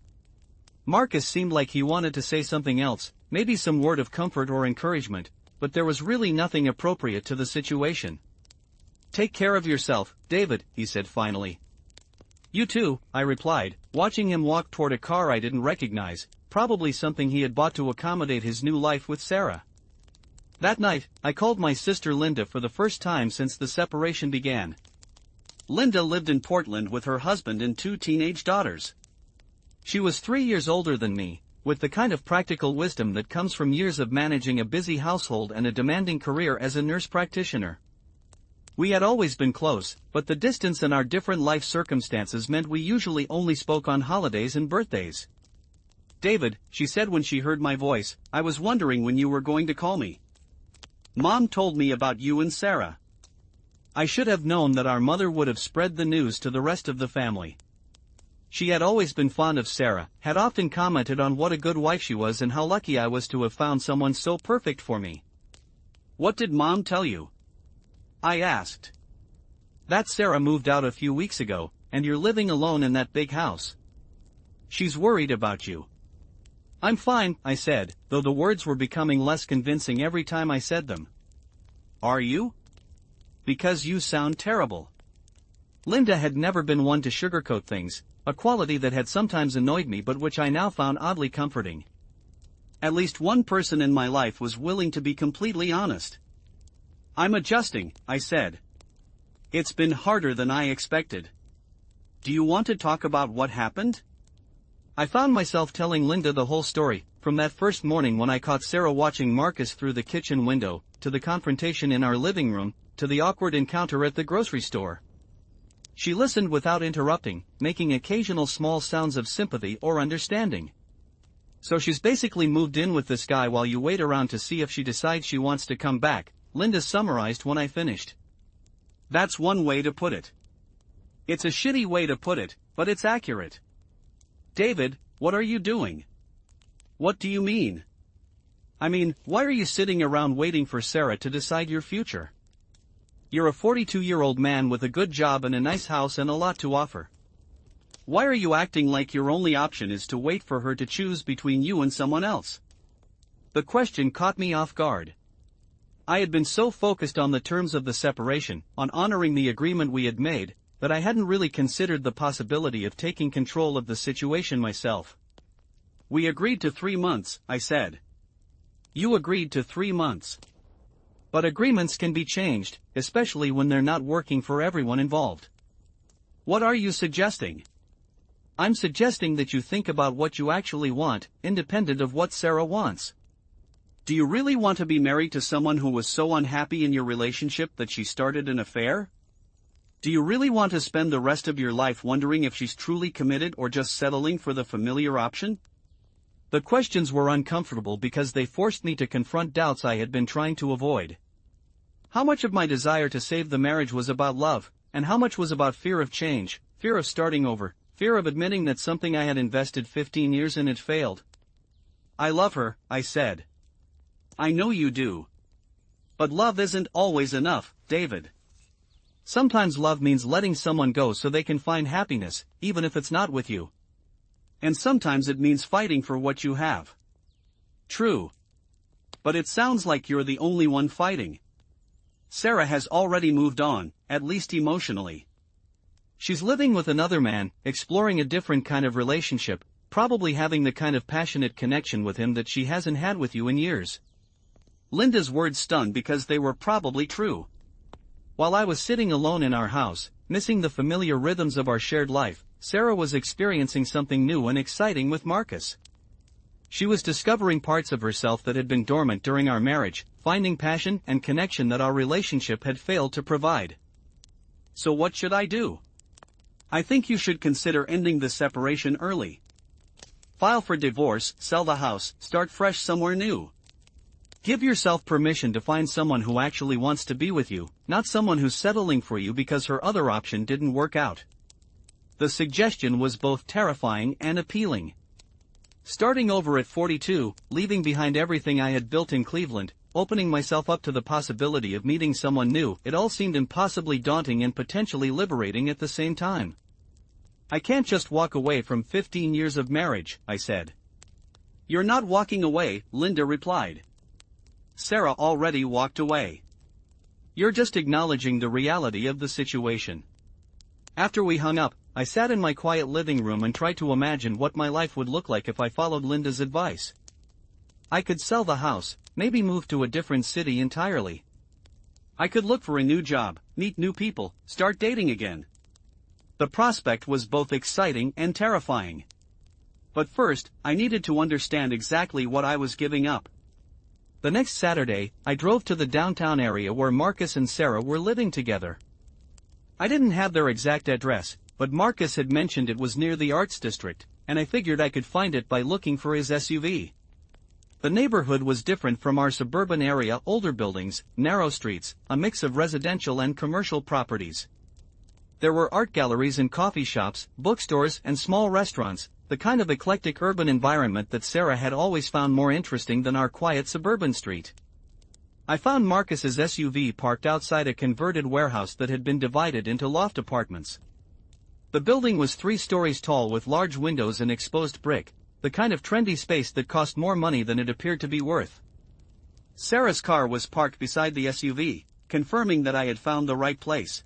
Marcus seemed like he wanted to say something else, maybe some word of comfort or encouragement, but there was really nothing appropriate to the situation. Take care of yourself, David, he said finally. You too, I replied, watching him walk toward a car I didn't recognize, probably something he had bought to accommodate his new life with Sarah. That night, I called my sister Linda for the first time since the separation began. Linda lived in Portland with her husband and two teenage daughters. She was 3 years older than me, with the kind of practical wisdom that comes from years of managing a busy household and a demanding career as a nurse practitioner. We had always been close, but the distance and our different life circumstances meant we usually only spoke on holidays and birthdays. David, she said when she heard my voice, I was wondering when you were going to call me. Mom told me about you and Sarah. I should have known that our mother would have spread the news to the rest of the family. She had always been fond of Sarah, had often commented on what a good wife she was and how lucky I was to have found someone so perfect for me. What did Mom tell you? I asked. That Sarah moved out a few weeks ago, and you're living alone in that big house. She's worried about you. I'm fine, I said, though the words were becoming less convincing every time I said them. Are you? Because you sound terrible. Linda had never been one to sugarcoat things, a quality that had sometimes annoyed me but which I now found oddly comforting. At least one person in my life was willing to be completely honest. I'm adjusting, I said. It's been harder than I expected. Do you want to talk about what happened? I found myself telling Linda the whole story, from that first morning when I caught Sarah watching Marcus through the kitchen window, to the confrontation in our living room, to the awkward encounter at the grocery store. She listened without interrupting, making occasional small sounds of sympathy or understanding. So she's basically moved in with this guy while you wait around to see if she decides she wants to come back, Linda summarized when I finished. That's one way to put it. It's a shitty way to put it, but it's accurate. David, what are you doing? What do you mean? I mean, why are you sitting around waiting for Sarah to decide your future? You're a 42-year-old man with a good job and a nice house and a lot to offer. Why are you acting like your only option is to wait for her to choose between you and someone else? The question caught me off guard. I had been so focused on the terms of the separation, on honoring the agreement we had made, that I hadn't really considered the possibility of taking control of the situation myself. We agreed to 3 months, I said. You agreed to 3 months. But agreements can be changed, especially when they're not working for everyone involved. What are you suggesting? I'm suggesting that you think about what you actually want, independent of what Sarah wants. Do you really want to be married to someone who was so unhappy in your relationship that she started an affair? Do you really want to spend the rest of your life wondering if she's truly committed or just settling for the familiar option? The questions were uncomfortable because they forced me to confront doubts I had been trying to avoid. How much of my desire to save the marriage was about love, and how much was about fear of change, fear of starting over, fear of admitting that something I had invested 15 years in had failed? I love her, I said. I know you do. But love isn't always enough, David. Sometimes love means letting someone go so they can find happiness, even if it's not with you. And sometimes it means fighting for what you have. True. But it sounds like you're the only one fighting. Sarah has already moved on, at least emotionally. She's living with another man, exploring a different kind of relationship, probably having the kind of passionate connection with him that she hasn't had with you in years. Linda's words stung because they were probably true. While I was sitting alone in our house, missing the familiar rhythms of our shared life, Sarah was experiencing something new and exciting with Marcus. She was discovering parts of herself that had been dormant during our marriage, finding passion and connection that our relationship had failed to provide. So what should I do? I think you should consider ending the separation early. File for divorce, sell the house, start fresh somewhere new. Give yourself permission to find someone who actually wants to be with you, not someone who's settling for you because her other option didn't work out. The suggestion was both terrifying and appealing. Starting over at 42, leaving behind everything I had built in Cleveland, opening myself up to the possibility of meeting someone new, it all seemed impossibly daunting and potentially liberating at the same time. I can't just walk away from 15 years of marriage, I said. You're not walking away, Linda replied. Sarah already walked away. You're just acknowledging the reality of the situation. After we hung up, I sat in my quiet living room and tried to imagine what my life would look like if I followed Linda's advice. I could sell the house, maybe move to a different city entirely. I could look for a new job, meet new people, start dating again. The prospect was both exciting and terrifying. But first, I needed to understand exactly what I was giving up. The next Saturday, I drove to the downtown area where Marcus and Sarah were living together. I didn't have their exact address, but Marcus had mentioned it was near the Arts District, and I figured I could find it by looking for his SUV. The neighborhood was different from our suburban area: older buildings, narrow streets, a mix of residential and commercial properties. There were art galleries and coffee shops, bookstores and small restaurants, the kind of eclectic urban environment that Sarah had always found more interesting than our quiet suburban street. I found Marcus's SUV parked outside a converted warehouse that had been divided into loft apartments. The building was 3 stories tall with large windows and exposed brick, the kind of trendy space that cost more money than it appeared to be worth. Sarah's car was parked beside the SUV, confirming that I had found the right place.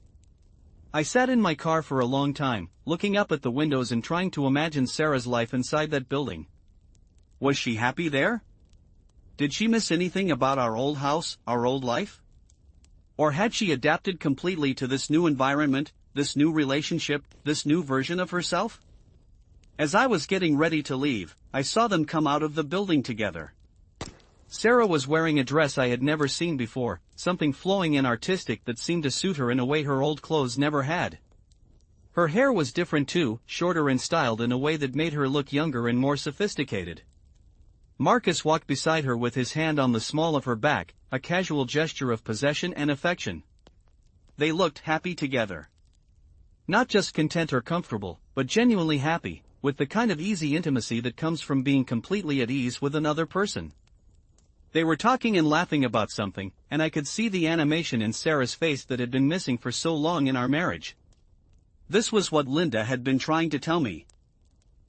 I sat in my car for a long time, looking up at the windows and trying to imagine Sarah's life inside that building. Was she happy there? Did she miss anything about our old house, our old life? Or had she adapted completely to this new environment, this new relationship, this new version of herself? As I was getting ready to leave, I saw them come out of the building together. Sarah was wearing a dress I had never seen before, something flowing and artistic that seemed to suit her in a way her old clothes never had. Her hair was different too, shorter and styled in a way that made her look younger and more sophisticated. Marcus walked beside her with his hand on the small of her back, a casual gesture of possession and affection. They looked happy together. Not just content or comfortable, but genuinely happy, with the kind of easy intimacy that comes from being completely at ease with another person. They were talking and laughing about something, and I could see the animation in Sarah's face that had been missing for so long in our marriage. This was what Linda had been trying to tell me.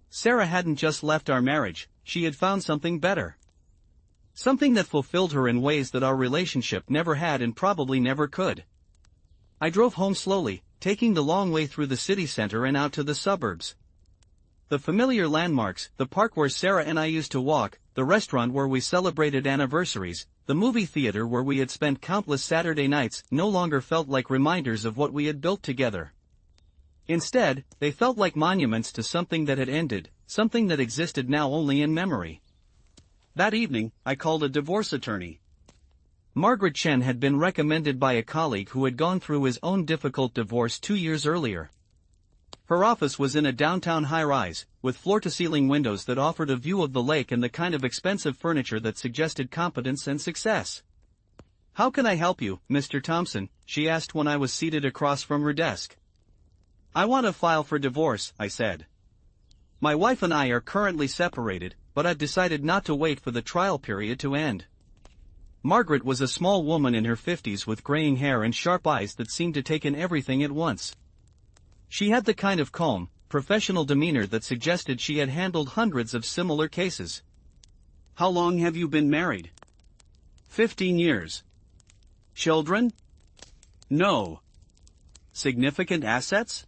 Sarah hadn't just left our marriage, she had found something better. Something that fulfilled her in ways that our relationship never had and probably never could. I drove home slowly, taking the long way through the city center and out to the suburbs. The familiar landmarks, the park where Sarah and I used to walk, the restaurant where we celebrated anniversaries, the movie theater where we had spent countless Saturday nights, no longer felt like reminders of what we had built together. Instead, they felt like monuments to something that had ended, something that existed now only in memory. That evening, I called a divorce attorney. Margaret Chen had been recommended by a colleague who had gone through his own difficult divorce 2 years earlier. Her office was in a downtown high-rise, with floor-to-ceiling windows that offered a view of the lake and the kind of expensive furniture that suggested competence and success. "How can I help you, Mr. Thompson?" she asked when I was seated across from her desk. "I want to file for divorce," I said. "My wife and I are currently separated, but I've decided not to wait for the trial period to end." Margaret was a small woman in her 50s with graying hair and sharp eyes that seemed to take in everything at once. She had the kind of calm, professional demeanor that suggested she had handled hundreds of similar cases. "How long have you been married?" 15 years. "Children?" "No." "Significant assets?"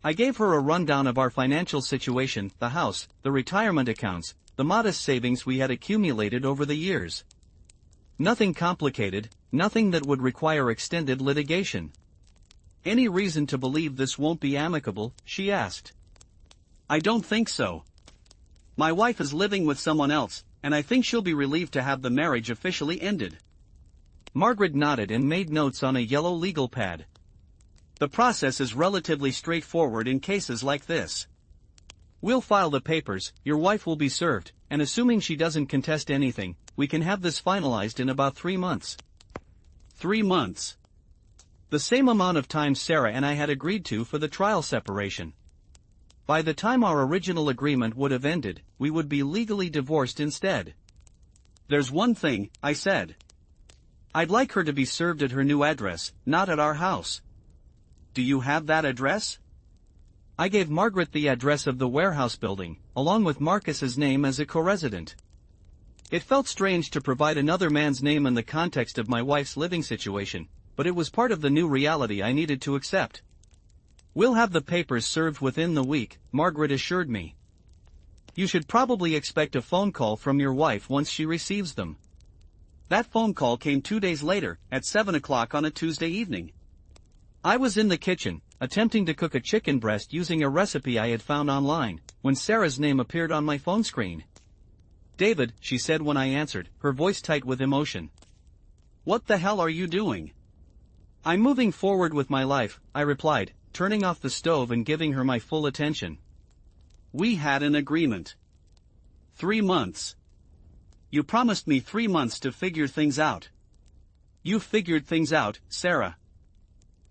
I gave her a rundown of our financial situation, the house, the retirement accounts, the modest savings we had accumulated over the years. Nothing complicated, nothing that would require extended litigation. "Any reason to believe this won't be amicable?" she asked. "I don't think so. My wife is living with someone else, and I think she'll be relieved to have the marriage officially ended." Margaret nodded and made notes on a yellow legal pad. "The process is relatively straightforward in cases like this. We'll file the papers, your wife will be served, and assuming she doesn't contest anything, we can have this finalized in about 3 months. 3 months. The same amount of time Sarah and I had agreed to for the trial separation. By the time our original agreement would have ended, we would be legally divorced instead." "There's one thing," I said. "I'd like her to be served at her new address, not at our house. Do you have that address?" I gave Margaret the address of the warehouse building, along with Marcus's name as a co-resident. It felt strange to provide another man's name in the context of my wife's living situation, but it was part of the new reality I needed to accept. "We'll have the papers served within the week," Margaret assured me. "You should probably expect a phone call from your wife once she receives them." That phone call came 2 days later, at 7 o'clock on a Tuesday evening. I was in the kitchen, attempting to cook a chicken breast using a recipe I had found online, when Sarah's name appeared on my phone screen. "David," she said when I answered, her voice tight with emotion. "What the hell are you doing?" "I'm moving forward with my life," I replied, turning off the stove and giving her my full attention. "We had an agreement. 3 months. You promised me 3 months to figure things out. You figured things out, Sarah.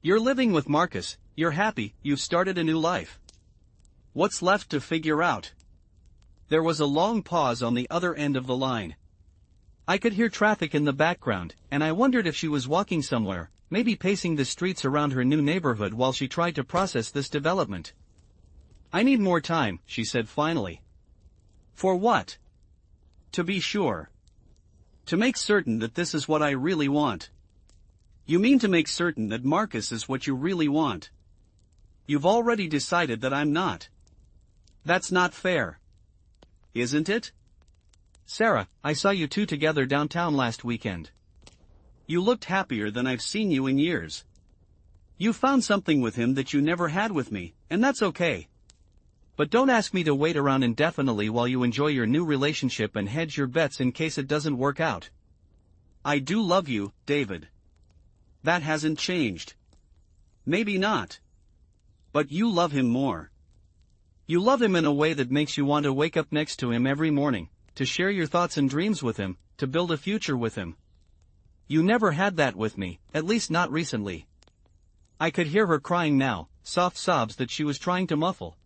You're living with Marcus, you're happy, you've started a new life. What's left to figure out?" There was a long pause on the other end of the line. I could hear traffic in the background, and I wondered if she was walking somewhere, maybe pacing the streets around her new neighborhood while she tried to process this development. "I need more time," she said finally. "For what?" "To be sure. To make certain that this is what I really want." "You mean to make certain that Marcus is what you really want? You've already decided that I'm not. That's not fair. Isn't it?" "Sarah, I saw you two together downtown last weekend. You looked happier than I've seen you in years. You found something with him that you never had with me, and that's okay. But don't ask me to wait around indefinitely while you enjoy your new relationship and hedge your bets in case it doesn't work out. I do love you, David. That hasn't changed. Maybe not. But you love him more. You love him in a way that makes you want to wake up next to him every morning, to share your thoughts and dreams with him, to build a future with him. You never had that with me, at least not recently." I could hear her crying now, soft sobs that she was trying to muffle.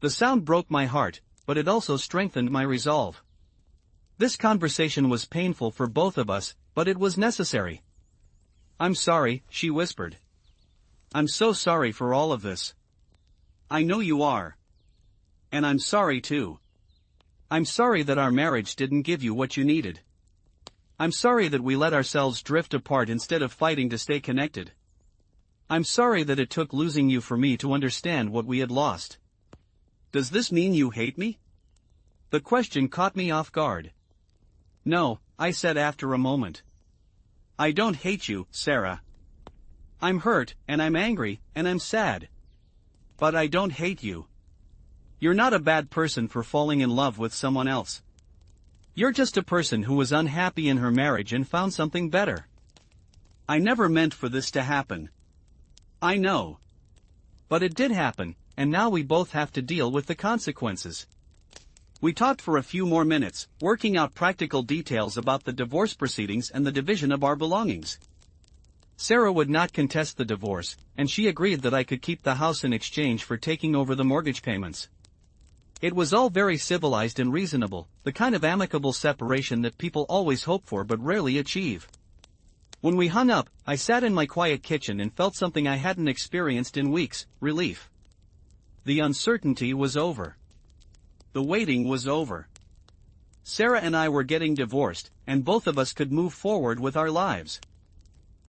The sound broke my heart, but it also strengthened my resolve. This conversation was painful for both of us, but it was necessary. "I'm sorry," she whispered. "I'm so sorry for all of this. I know you are. And I'm sorry too. I'm sorry that our marriage didn't give you what you needed. I'm sorry that we let ourselves drift apart instead of fighting to stay connected. I'm sorry that it took losing you for me to understand what we had lost." "Does this mean you hate me?" The question caught me off guard. "No," I said after a moment. "I don't hate you, Sarah. I'm hurt, and I'm angry, and I'm sad. But I don't hate you. You're not a bad person for falling in love with someone else. You're just a person who was unhappy in her marriage and found something better. I never meant for this to happen. I know. But it did happen, and now we both have to deal with the consequences. We talked for a few more minutes, working out practical details about the divorce proceedings and the division of our belongings. Sarah would not contest the divorce, and she agreed that I could keep the house in exchange for taking over the mortgage payments. It was all very civilized and reasonable, the kind of amicable separation that people always hope for but rarely achieve. When we hung up, I sat in my quiet kitchen and felt something I hadn't experienced in weeks: relief. The uncertainty was over. The waiting was over. Sarah and I were getting divorced, and both of us could move forward with our lives.